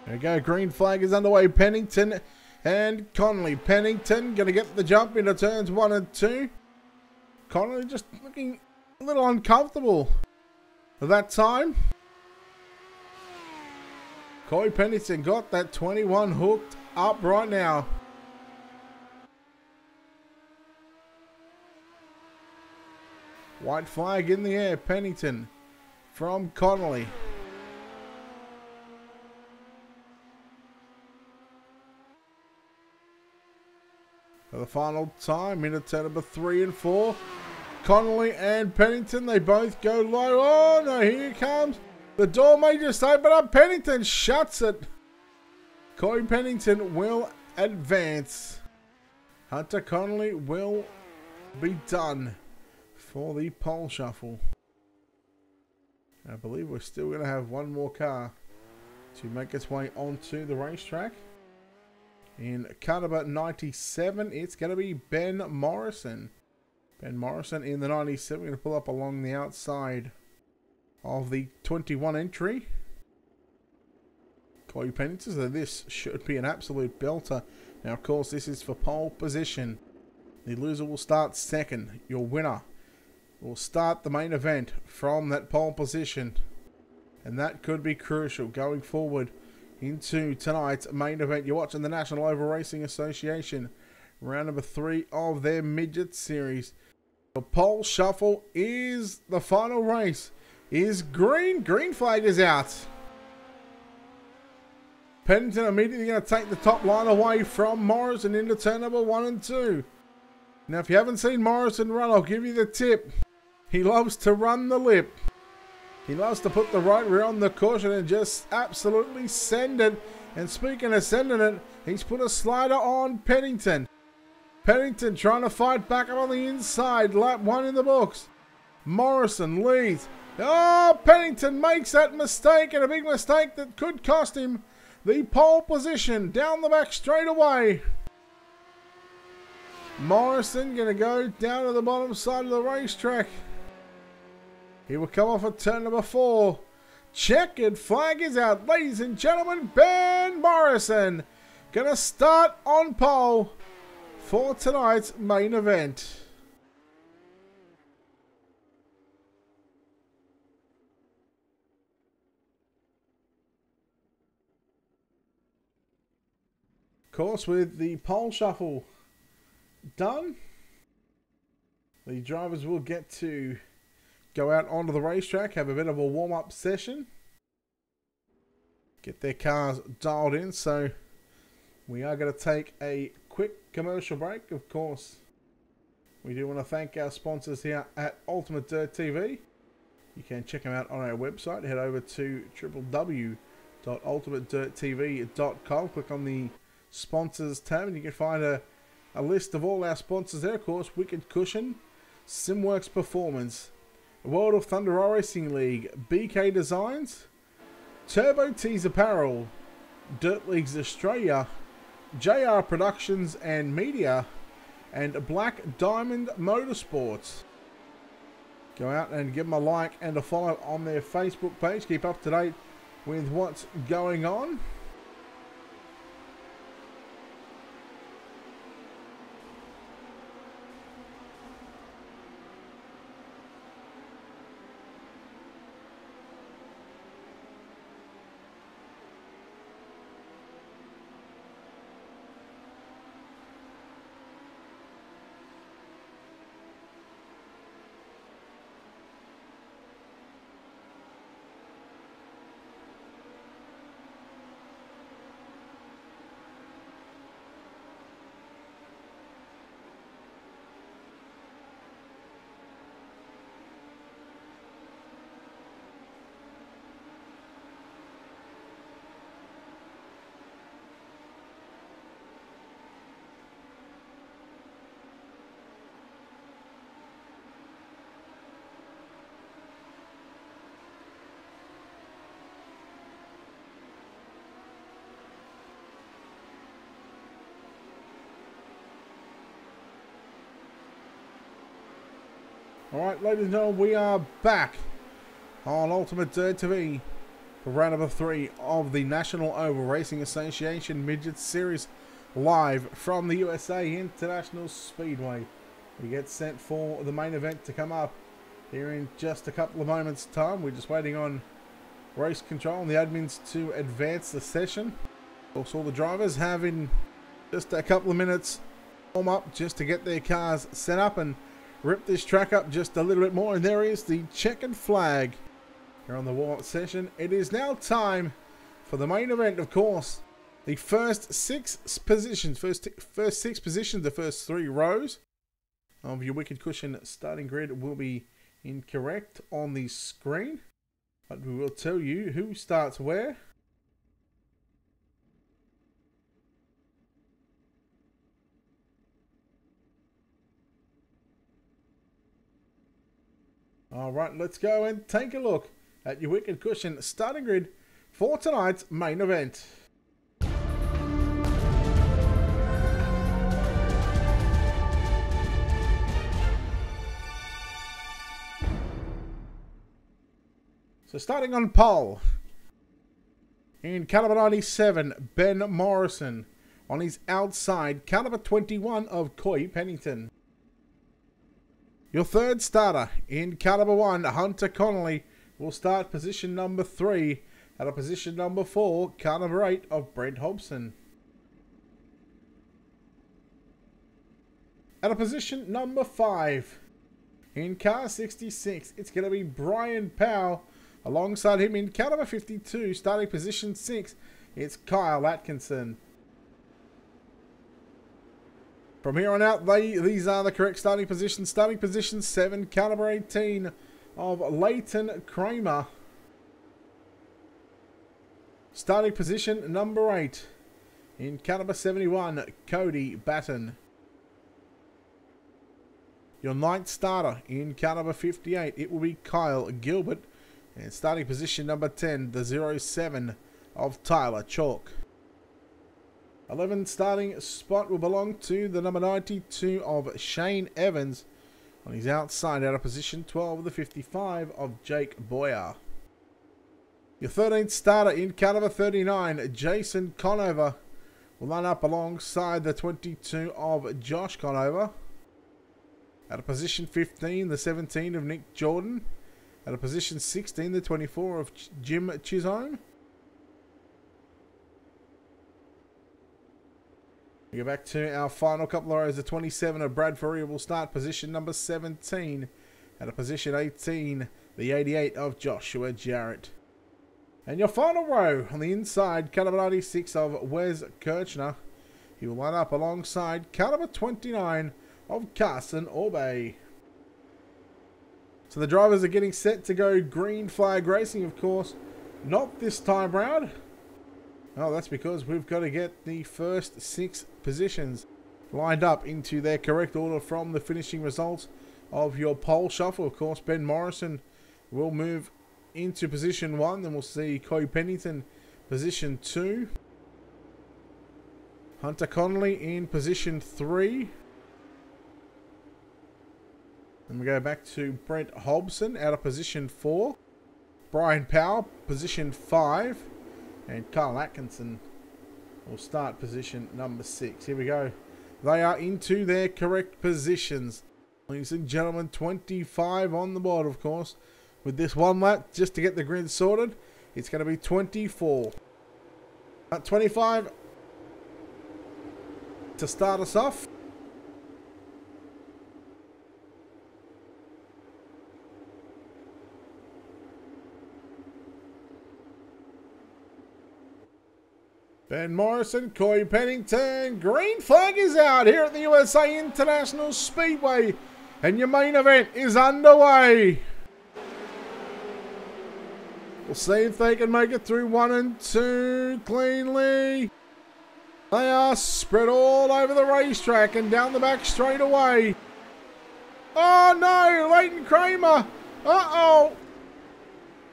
There we go, green flag is underway. Pennington and Connolly. Pennington going to get the jump into turns 1 and 2. Connolly just looking a little uncomfortable at that time. Coy Pennington got that 21 hooked up right now. White flag in the air. Pennington from Connolly. For the final time, into turn number 3 and 4. Connolly and Pennington, they both go low. Oh no, here comes. The door may just open up. Pennington shuts it. Coy Pennington will advance. Hunter Connolly will be done for the pole shuffle. I believe we're still going to have one more car to make its way onto the racetrack. In car number 97, it's going to be Ben Morrison. Ben Morrison in the 97, going to pull up along the outside of the 21 entry. Coy Pennington, so this should be an absolute belter. Now, of course, this is for pole position. The loser will start second. Your winner will start the main event from that pole position. And that could be crucial going forward into tonight's main event. You're watching the National Oval Racing Association, round number 3 of their Midget series. The pole shuffle is the final race. Is green. Green flag is out. Pennington immediately going to take the top line away from Morrison into turn number 1 and 2. Now, if you haven't seen Morrison run, I'll give you the tip. He loves to run the lip. He loves to put the right rear on the caution and just absolutely send it. And speaking of sending it, he's put a slider on Pennington. Pennington trying to fight back up on the inside. Lap 1 in the books. Morrison leads. Oh, Pennington makes that mistake, and a big mistake that could cost him the pole position down the back straight away. Morrison going to go down to the bottom side of the racetrack. He will come off at turn number 4. Checkered flag is out. Ladies and gentlemen, Ben Morrison going to start on pole for tonight's main event. Of course, with the pole shuffle done, the drivers will get to go out onto the racetrack, have a bit of a warm-up session, get their cars dialed in. So we are going to take a quick commercial break. Of course, we do want to thank our sponsors here at Ultimate Dirt TV. You can check them out on our website. Head over to www.ultimatedirttv.com. Click on the sponsors tab and you can find a list of all our sponsors there. Of course, Wicked Cushion, Simworks Performance, World of Thunder Racing League, BK Designs, Turbo Tees Apparel, Dirt Leagues Australia, JR Productions and Media, and Black Diamond Motorsports. Go out and give them a like and a follow on their Facebook page. Keep up to date with what's going on. Alright, ladies and gentlemen, we are back on Ultimate Dirt TV for round number 3 of the National Oval Racing Association Midget Series, live from the USA International Speedway. We get set for the main event to come up here in just a couple of moments' time. We're just waiting on race control and the admins to advance the session. Also, the drivers having just a couple of minutes warm up just to get their cars set up and rip this track up just a little bit more. And there is the checkered flag here on the warm-up session. It is now time for the main event. Of course, the first 6 positions, the first 3 rows of your Wicked Cushion starting grid will be incorrect on the screen, but we will tell you who starts where. Alright, let's go and take a look at your Wicked Cushion starting grid for tonight's main event. So starting on pole, in caliber 97, Ben Morrison. On his outside, caliber 21 of Coy Pennington. Your third starter in car number 1, Hunter Connolly, will start position number 3. At a position number 4, car number 8 of Brent Hobson. At a position number 5, in car 66, it's going to be Brian Powell. Alongside him in car number 52, starting position 6, it's Kyle Atkinson. From here on out, these are the correct starting positions. Starting position 7, car number 18 of Leighton Kramer. Starting position number 8, in car number 71, Cody Batten. Your 9th starter in car number 58, it will be Kyle Gilbert. And starting position number 10, the 07 of Tyler Chalk. 11th starting spot will belong to the number 92 of Shane Evans. On his outside, out of position 12, the 55 of Jake Boyer. Your 13th starter in car number 39, Jason Conover, will line up alongside the 22 of Josh Conover. At a position 15, the 17 of Nick Jordan. At a position 16, the 24 of Jim Chisholm. We go back to our final couple of rows. The 27 of Brad Furrier will start position number 17. At a position 18, the 88 of Joshua Jarrett. And your final row on the inside, car number 96 of Wes Kirchner. He will line up alongside car number 29 of Carson Orbay. So the drivers are getting set to go green flag racing, of course. Not this time round. Oh, that's because we've got to get the first 6 positions lined up into their correct order from the finishing results of your pole shuffle. Of course, Ben Morrison will move into position 1. Then we'll see Coy Pennington position 2. Hunter Connolly in position 3. Then we go back to Brent Hobson out of position 4. Brian Powell, position 5. And Kyle Atkinson will start position number 6. Here we go. They are into their correct positions. Ladies and gentlemen, 25 on the board, of course. With this one lap, just to get the grid sorted, it's going to be 24. 25 to start us off. Ben Morrison, Coy Pennington, green flag is out here at the USA International Speedway, and your main event is underway. We'll see if they can make it through 1 and 2 cleanly. They are spread all over the racetrack and down the back straight away. Oh no, Leighton Kramer. Uh-oh.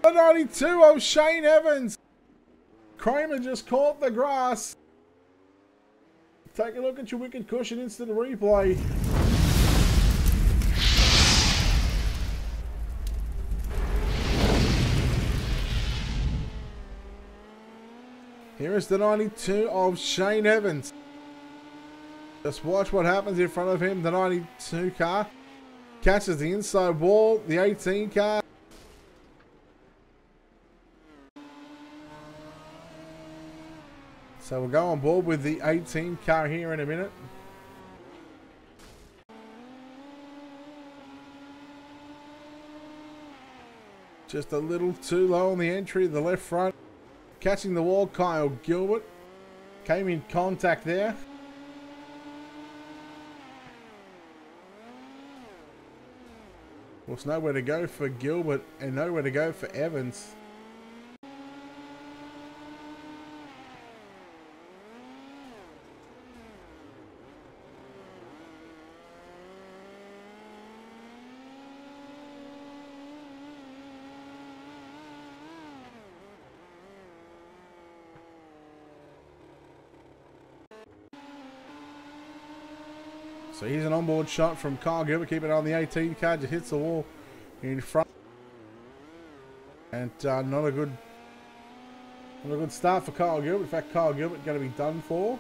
The 92 of Shane Evans. Kramer just caught the grass. Take a look at your wicked cushion instant replay. Here is the 92 of Shane Evans. Just watch what happens in front of him. The 92 car catches the inside wall. The 18 car. So we'll go on board with the 18 car here in a minute. Just a little too low on the entry, the left front. Catching the wall, Kyle Gilbert. Came in contact there. There's nowhere to go for Gilbert and nowhere to go for Evans. So here's an onboard shot from Kyle Gilbert, keeping it on the 18 car, just hits the wall in front. And not a good start for Kyle Gilbert. In fact, Kyle Gilbert going to be done for.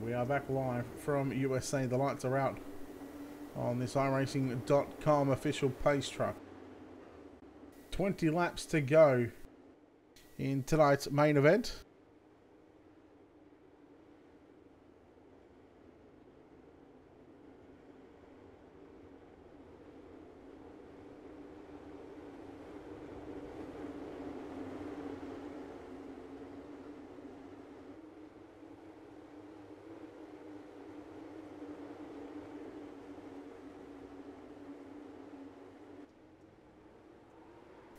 We are back live from USA. The lights are out on this iRacing.com official pace truck. 20 laps to go in tonight's main event.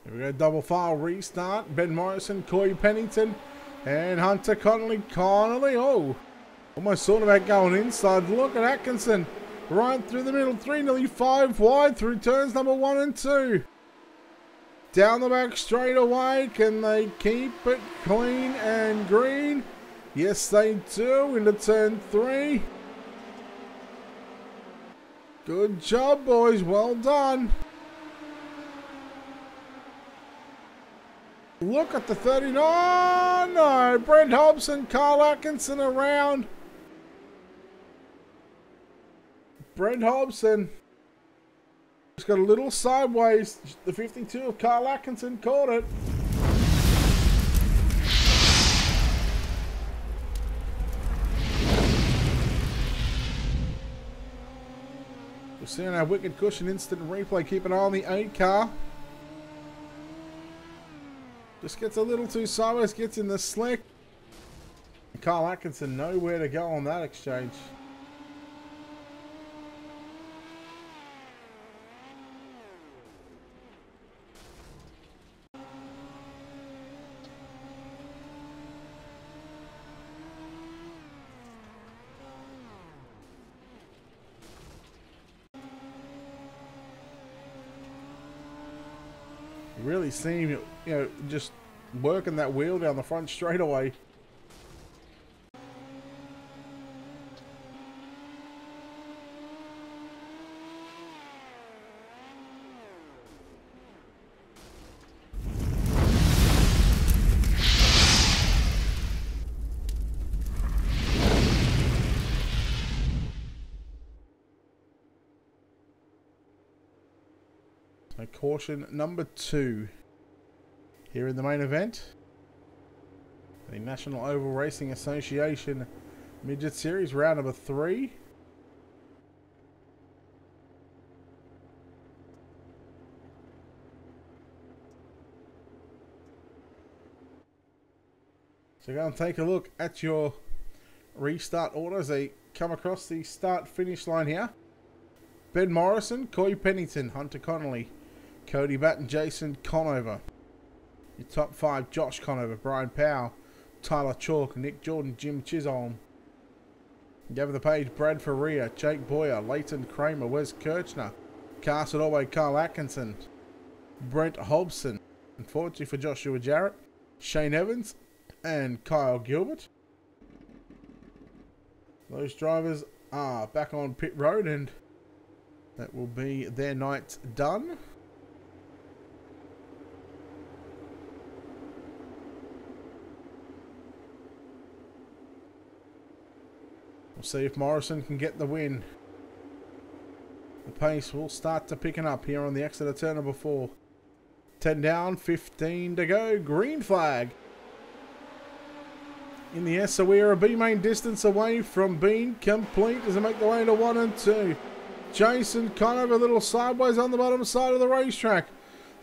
Here we go, double file restart. Ben Morrison, Corey Pennington, and Hunter Connolly. Oh, almost thought about going inside. Look at Atkinson, right through the middle. 3, nearly 5 wide through turns number 1 and 2. Down the back straight away. Can they keep it clean and green? Yes, they do. Into turn 3. Good job, boys. Well done. Look at the 30. Oh, no. Brent Hobson, Carl Atkinson around. Brent Hobson just got a little sideways. The 52 of Carl Atkinson caught it. We're seeing our wicked cushion instant replay. Keep an eye on the 8 car. Just gets a little too sideways, gets in the slick. Carl Atkinson nowhere to go on that exchange. Really seem, just working that wheel down the front straightaway. Caution number 2 here in the main event. The National Oval Racing Association Midget Series, round number 3. So go and take a look at your restart order as they come across the start-finish line here. Ben Morrison, Corey Pennington, Hunter Connolly, Cody Batten, Jason Conover. Your top 5, Josh Conover, Brian Powell, Tyler Chalk, Nick Jordan, Jim Chisholm. Over the page, Brad Faria, Jake Boyer, Leighton Kramer, Wes Kirchner, Carson Orway, Carl Atkinson, Brent Hobson. Unfortunately for Joshua Jarrett, Shane Evans, and Kyle Gilbert. Those drivers are back on pit road and that will be their night done. We'll see if Morrison can get the win. The pace will start to picking up here on the Exeter turn number 4. 10 down, 15 to go. Green flag. In the S, so we are a B main distance away from being complete as they make the way into 1 and 2. Jason Conover a little sideways on the bottom side of the racetrack.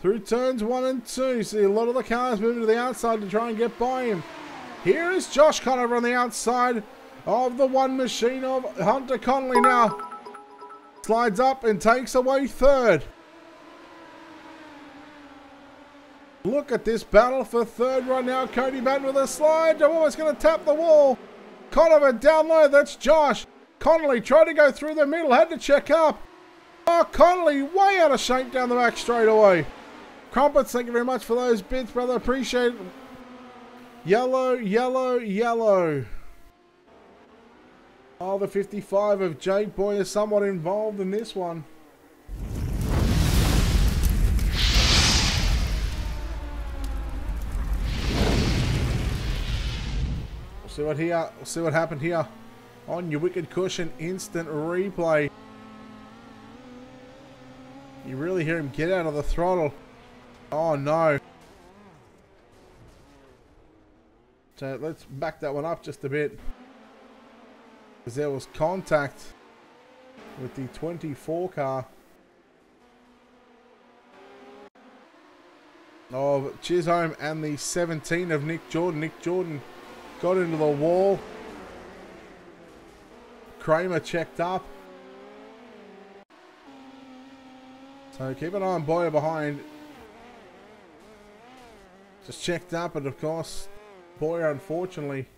Through turns 1 and 2. See a lot of the cars moving to the outside to try and get by him. Here is Josh Conover on the outside of the one machine of Hunter Connolly now. Slides up and takes away 3rd. Look at this battle for 3rd right now. Cody Batten with a slide. I'm almost going to tap the wall. Conover down low. That's Josh. Connolly tried to go through the middle. Had to check up. Oh, Connolly way out of shape down the back straight away. Crumpets, thank you very much for those bits, brother. Appreciate it. Yellow, yellow, yellow. Oh, the 55 of Jake Boyer somewhat involved in this one. We'll see what happened here. on your wicked cushion instant replay. You really hear him get out of the throttle. Oh no. So let's back that one up just a bit, because there was contact with the 24 car of Chisholm and the 17 of Nick Jordan. Nick Jordan got into the wall. Kramer checked up. So keep an eye on Boyer behind. Just checked up, and of course Boyer unfortunately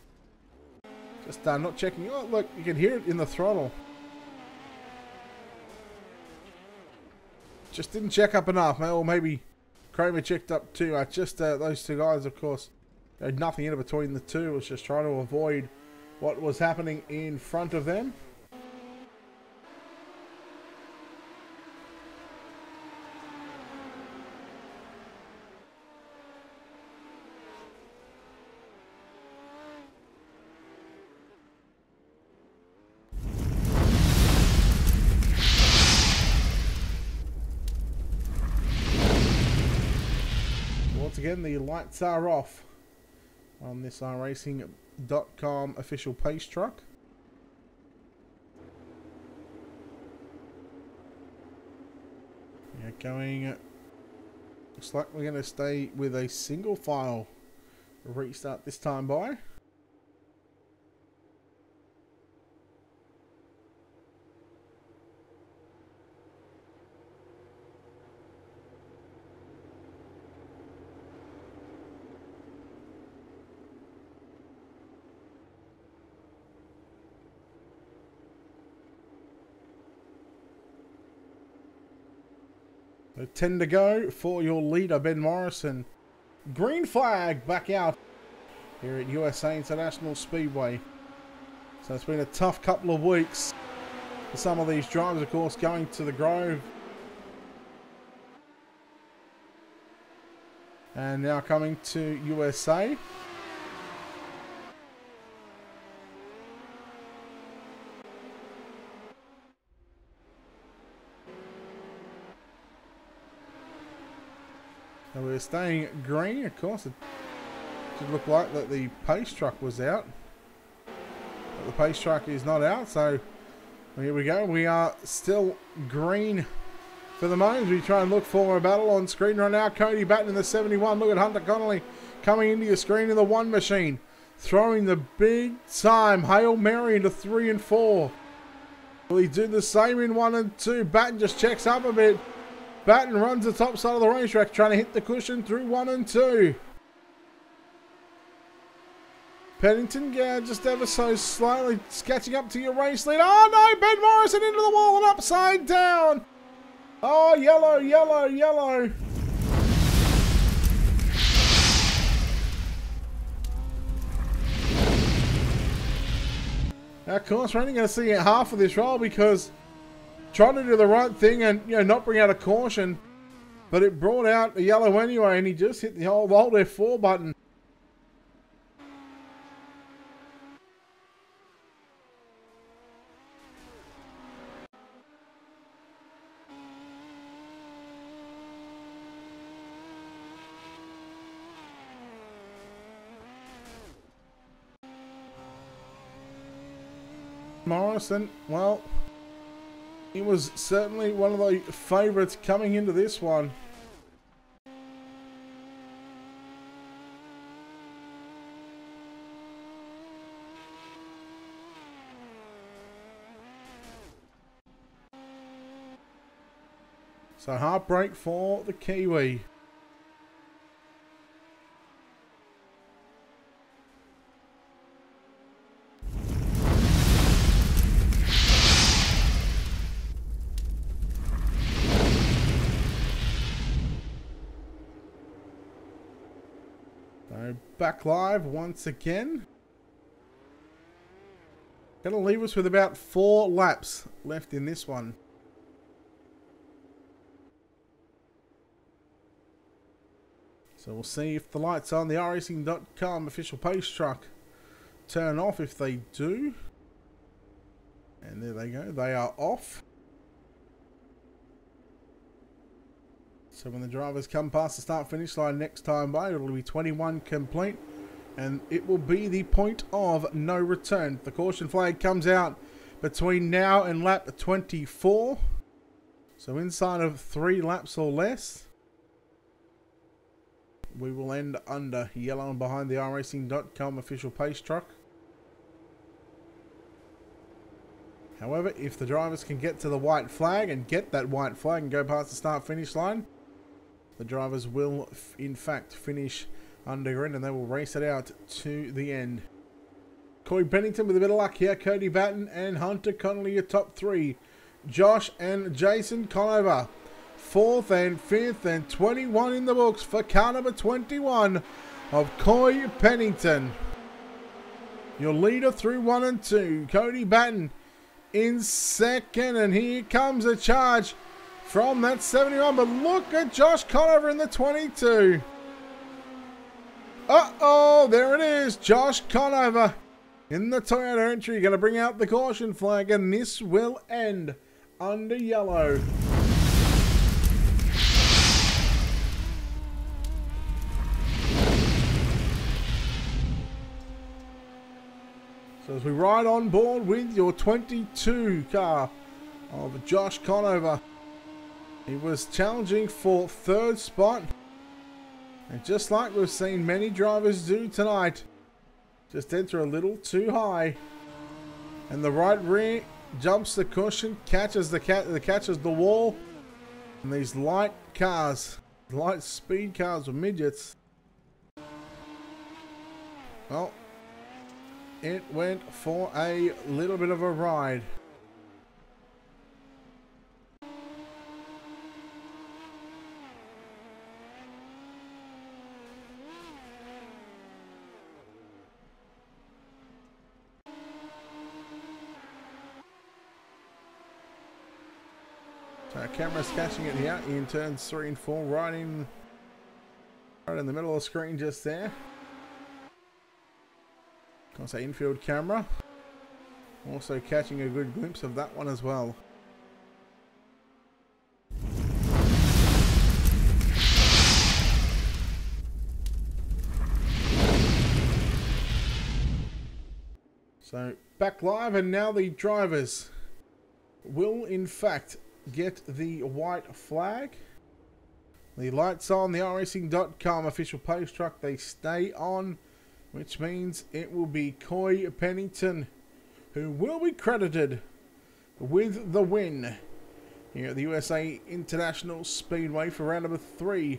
just not checking. Oh look, you can hear it in the throttle. Just didn't check up enough. Or maybe Kramer checked up too much. Just those two guys, of course, had nothing in between the two. It was just trying to avoid what was happening in front of them. Once again, the lights are off on this iRacing.com official pace truck. Yeah, going. Looks like we're going to stay with a single file restart this time by. So 10 to go for your leader, Ben Morrison. Green flag back out here at USA International Speedway. So it's been a tough couple of weeks for some of these drivers, of course, going to the Grove. And now coming to USA. So we're staying green, of course. It should look like that the pace truck was out. But the pace truck is not out, so here we go. We are still green for the moment. We try and look for a battle on screen right now. Cody Batten in the 71. Look at Hunter Connolly coming into your screen in the 1 machine. Throwing the big time Hail Mary into 3 and 4. Will he do the same in 1 and 2? Batten just checks up a bit. Batten runs the top side of the racetrack, trying to hit the cushion through 1 and 2. Pennington just ever so slightly catching up to your race lead. Oh no, Ben Morrison into the wall and upside down. Oh, yellow, yellow, yellow. Now, of course, we're only going to see half of this roll because trying to do the right thing and, you know, not bring out a caution, but it brought out a yellow anyway, and he just hit the old F4 button. Morrison, well, he was certainly one of the favourites coming into this one. So heartbreak for the Kiwi. So back live once again. Gonna leave us with about 4 laps left in this one. So we'll see if the lights on the iRacing.com official pace truck turn off. If they do, And there they go. They are off. So when the drivers come past the start-finish line next time by, it'll be 21 complete. And it will be the point of no return. The caution flag comes out between now and lap 24. So inside of 3 laps or less, we will end under yellow and behind the iRacing.com official pace truck. However, if the drivers can get to the white flag and get that white flag and go past the start-finish line, the drivers will, in fact, finish under green and they will race it out to the end. Corey Pennington with a bit of luck here. Cody Batten and Hunter Connolly are top 3. Josh and Jason Conover 4th and 5th, and 21 in the books for car number 21 of Corey Pennington. Your leader through 1 and 2. Cody Batten in second, and here comes a charge from that 71, but look at Josh Conover in the 22. Uh-oh, there it is. Josh Conover in the Toyota entry, going to bring out the caution flag, and this will end under yellow. So as we ride on board with your 22 car of Josh Conover, he was challenging for 3rd spot. And just like we've seen many drivers do tonight, just enter a little too high. And the right rear jumps the cushion, catches catches the wall. And these light cars, light speed cars with midgets, well, it went for a little bit of a ride. So our camera's catching it here in turns 3 and 4, right in the middle of the screen just there. Can I say infield camera? Also catching a good glimpse of that one as well. So back live, and now the drivers will in fact get the white flag. The lights on, the iRacing.com official pace truck, they stay on, which means it will be Coy Pennington who will be credited with the win here at the USA International Speedway for round number 3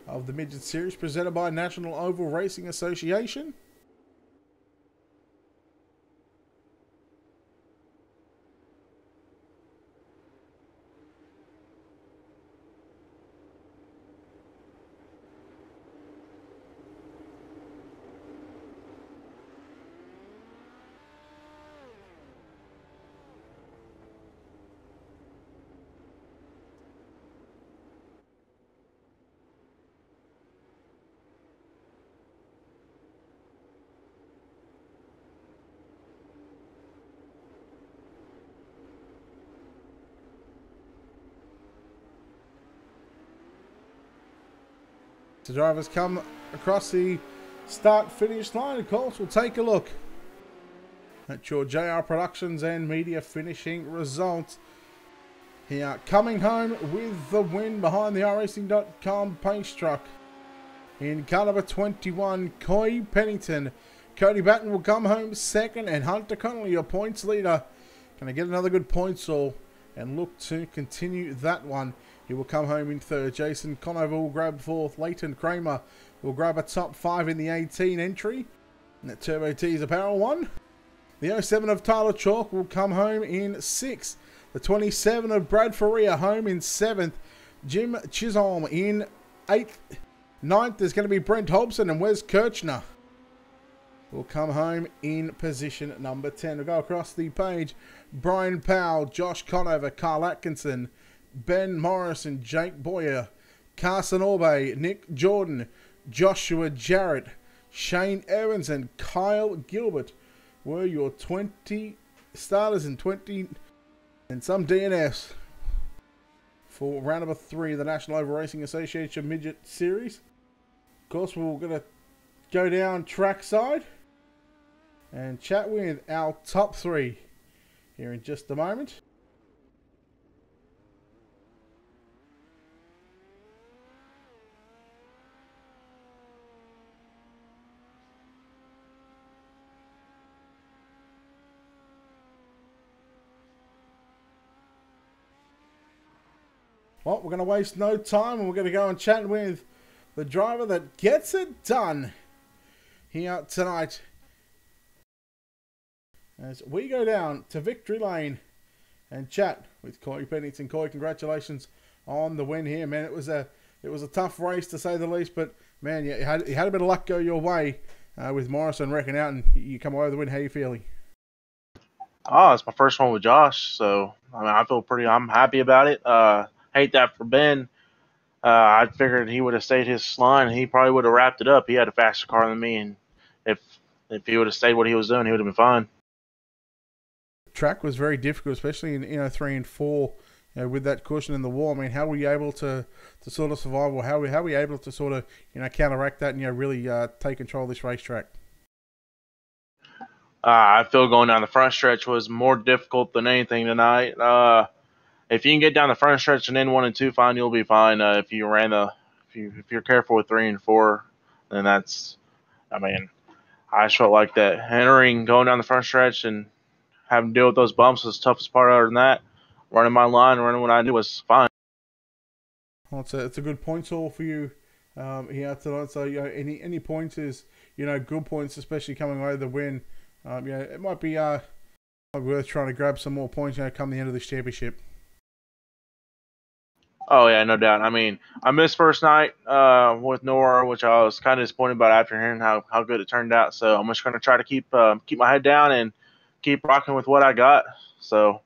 of the Midget Series, presented by National Oval Racing Association. The drivers come across the start-finish line. Of course, we'll take a look at your JR Productions and Media finishing results. Here, coming home with the win behind the iRacing.com pace truck in car number 21, Coy Pennington. Cody Batten will come home second, and Hunter Connolly, your points leader, going to get another good points haul and look to continue that one. He will come home in third. Jason Conover will grab fourth. Leighton Kramer will grab a top 5 in the 18 entry. And that Turbo T's apparel one. The 07 of Tyler Chalk will come home in 6th. The 27 of Brad Faria home in 7th. Jim Chisholm in 8th. 9th is going to be Brent Hobson, and Wes Kirchner will come home in position number 10. We'll go across the page. Brian Powell, Josh Conover, Carl Atkinson, Ben Morrison, Jake Boyer, Carson Orbe, Nick Jordan, Joshua Jarrett, Shane Evans, and Kyle Gilbert were your 22 starters and 20 and some DNFs for round number 3 of the National Oval Racing Association Midget Series. Of course, we're going to go down trackside and chat with our top 3 here in just a moment. Well, we're going to waste no time and we're going to go and chat with the driver that gets it done here tonight as we go down to Victory Lane and chat with Corey Pennington. Corey, congratulations on the win here, man. It was a tough race to say the least, but man, you had a bit of luck go your way with Morrison wrecking out, and you come away with the win. How are you feeling? Oh, it's my first one with Josh, so I mean, I'm happy about it. Hate that for Ben. I figured he would have stayed his line, and he probably would have wrapped it up. He had a faster car than me, and if he would have stayed what he was doing, he would have been fine. Track was very difficult, especially in 3 and 4, with that cushion in the wall. I mean, how were you able to sort of survive, or how were you able to sort of counteract that and really take control of this racetrack? I feel going down the front stretch was more difficult than anything tonight. If you can get down the front stretch and then 1 and 2, fine, you'll be fine. If you're careful with 3 and 4, then I just felt like that going down the front stretch and having to deal with those bumps was the toughest part. Other than that, running my line, running what I knew was fine. Well, it's a good points haul for you here tonight. So any points is good points, especially coming away with the win. It might be worth trying to grab some more points come the end of this championship. Oh yeah, no doubt. I mean, I missed first night with NORA, which I was kind of disappointed about after hearing how good it turned out. So I'm just going to try to keep my head down and keep rocking with what I got. So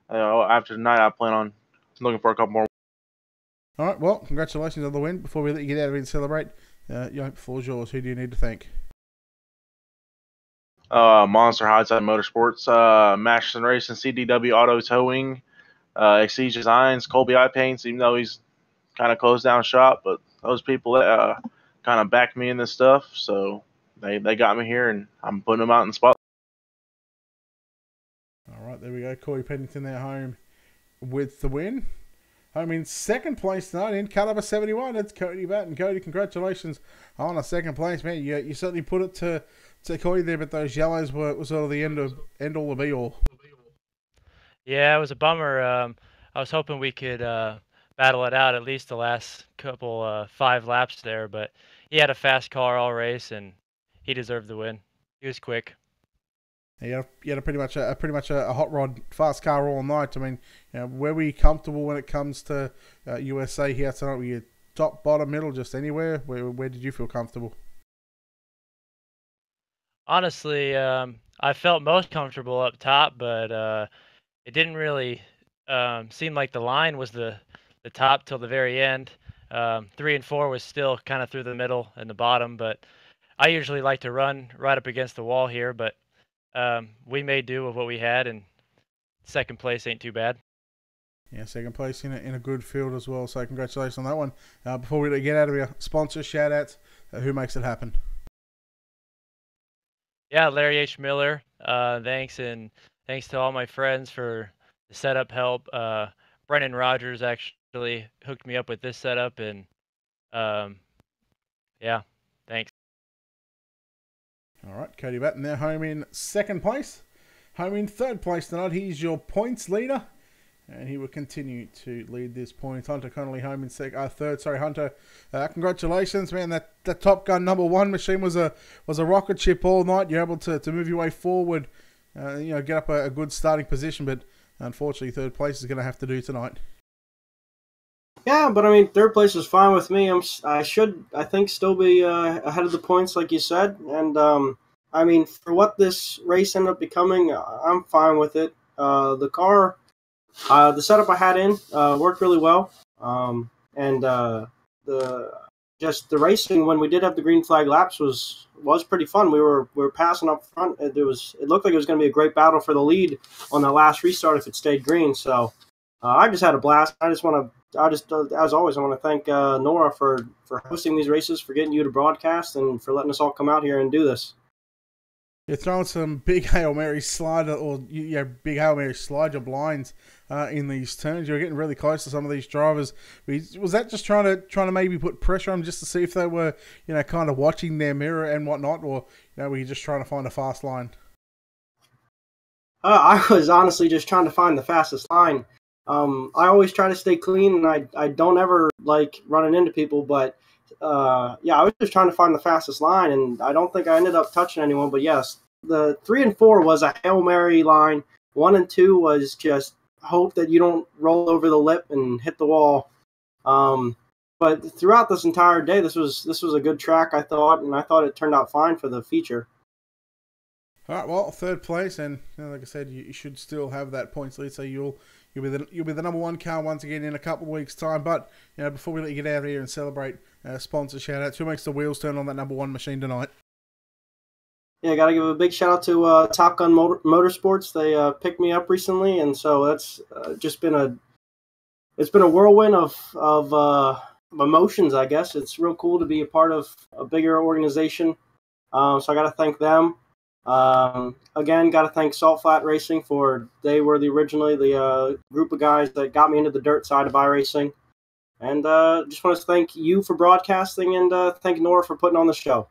after tonight, I plan on looking for a couple more. All right, well, congratulations on the win. Before we let you get out of here and celebrate, the floor's yours. Who do you need to thank? Monster Hindsight Motorsports, Masterson Racing, CDW Auto Towing, Exceed Designs, Colby Eye Paints, even though he's kind of closed down shop, but those people kind of backed me in this stuff, so they got me here, and I'm putting them out in the spot. All right, there we go. Corey Pennington there home with the win. Home in second place tonight in car number 71. That's Cody Batten. Cody, congratulations on a second place, man. You certainly put it to Cody there, but those yellows were sort of the end all, the be all. Yeah, it was a bummer. I was hoping we could battle it out at least the last couple 5 laps there, but he had a fast car all race, and he deserved the win. He was quick. Yeah, you had pretty much a hot rod fast car all night. I mean, were we comfortable when it comes to USA here tonight? Were you top, bottom, middle, just anywhere? Where did you feel comfortable? Honestly, I felt most comfortable up top, but it didn't really seem like the line was the top till the very end. 3 and 4 was still kind of through the middle and the bottom, but I usually like to run right up against the wall here, but we made do with what we had, and second place ain't too bad. Yeah, second place in a good field as well, so congratulations on that one. Before we get out of here, sponsor shout-outs, who makes it happen? Yeah, Larry H. Miller, thanks to all my friends for the setup help. Brennan Rogers actually hooked me up with this setup, and yeah, thanks. All right, Cody Batten there, home in second place. Home in third place tonight, he's your points leader, and he will continue to lead this point. Hunter Connolly home in third. Sorry, Hunter. Congratulations, man. That Top Gun #1 machine was a rocket ship all night. You're able to move your way forward, get up a good starting position, but unfortunately, third place is going to have to do tonight. Yeah, but I mean, third place is fine with me. I think still be ahead of the points, like you said. And I mean, for what this race ended up becoming, I'm fine with it. The car, the setup I had in worked really well, and the just the racing when we did have the green flag laps was pretty fun. We were passing up front. It looked like it was going to be a great battle for the lead on that last restart if it stayed green. So I just had a blast. As always, I want to thank NORA for hosting these races, for getting you to broadcast, and for letting us all come out here and do this. You're throwing some big Hail Mary slider, or big Hail Mary slide your blinds in these turns. You're getting really close to some of these drivers. Was that just trying to maybe put pressure on them just to see if they were, kind of watching their mirror and whatnot, or were you just trying to find a fast line? I was honestly just trying to find the fastest line. I always try to stay clean, and I don't ever like running into people, but I was just trying to find the fastest line, and I don't think I ended up touching anyone. But yes, the 3 and 4 was a Hail Mary line. 1 and 2 was just hope that you don't roll over the lip and hit the wall. But throughout this entire day, this was a good track, I thought, and I thought it turned out fine for the feature. All right, well, 3rd place, and like I said, you should still have that points lead, so you'll be the number 1 car once again in a couple of weeks' time. But before we let you get out of here and celebrate, sponsor shout out, who makes the wheels turn on that number 1 machine tonight? Yeah, got to give a big shout out to Top Gun Motorsports. They picked me up recently, and so that's just been a whirlwind of emotions, I guess. It's real cool to be a part of a bigger organization. So I got to thank them. Again, got to thank Salt Flat Racing they were originally the group of guys that got me into the dirt side of iRacing. And just want to thank you for broadcasting, and thank Nora for putting on the show.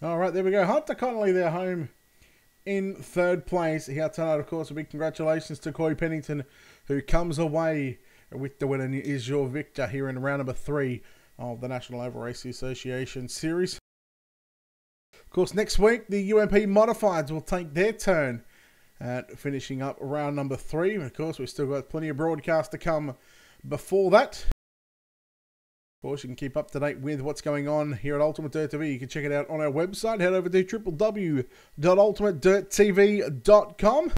All right, there we go. Hunter Connolly there, home in 3rd place. Here tonight, of course, a big congratulations to Corey Pennington, who comes away with the winner. Is your victor here in round number 3 of the National Oval Racing Association Series. Of course, next week, the UMP Modifieds will take their turn at finishing up round number 3. And of course, we've still got plenty of broadcasts to come before that. Of course, you can keep up to date with what's going on here at Ultimate Dirt TV. You can check it out on our website. Head over to www.ultimatedirttv.com. And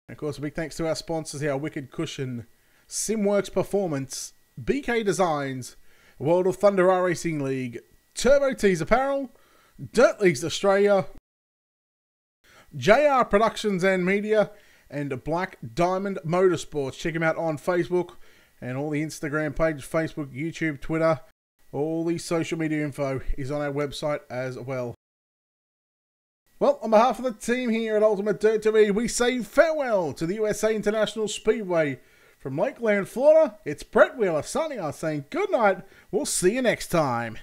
of course, a big thanks to our sponsors here, Wicked Cushion, Simworks Performance, BK Designs, World of Thunder iRacing League, Turbo Tees Apparel, Dirt Leagues Australia, JR Productions and Media, and Black Diamond Motorsports. Check them out on Facebook and all the Instagram pages, Facebook, YouTube, Twitter. All the social media info is on our website as well. Well, on behalf of the team here at Ultimate Dirt TV, we say farewell to the USA International Speedway. From Lake Land, Florida, it's Brett Wheeler signing off saying good night. We'll see you next time.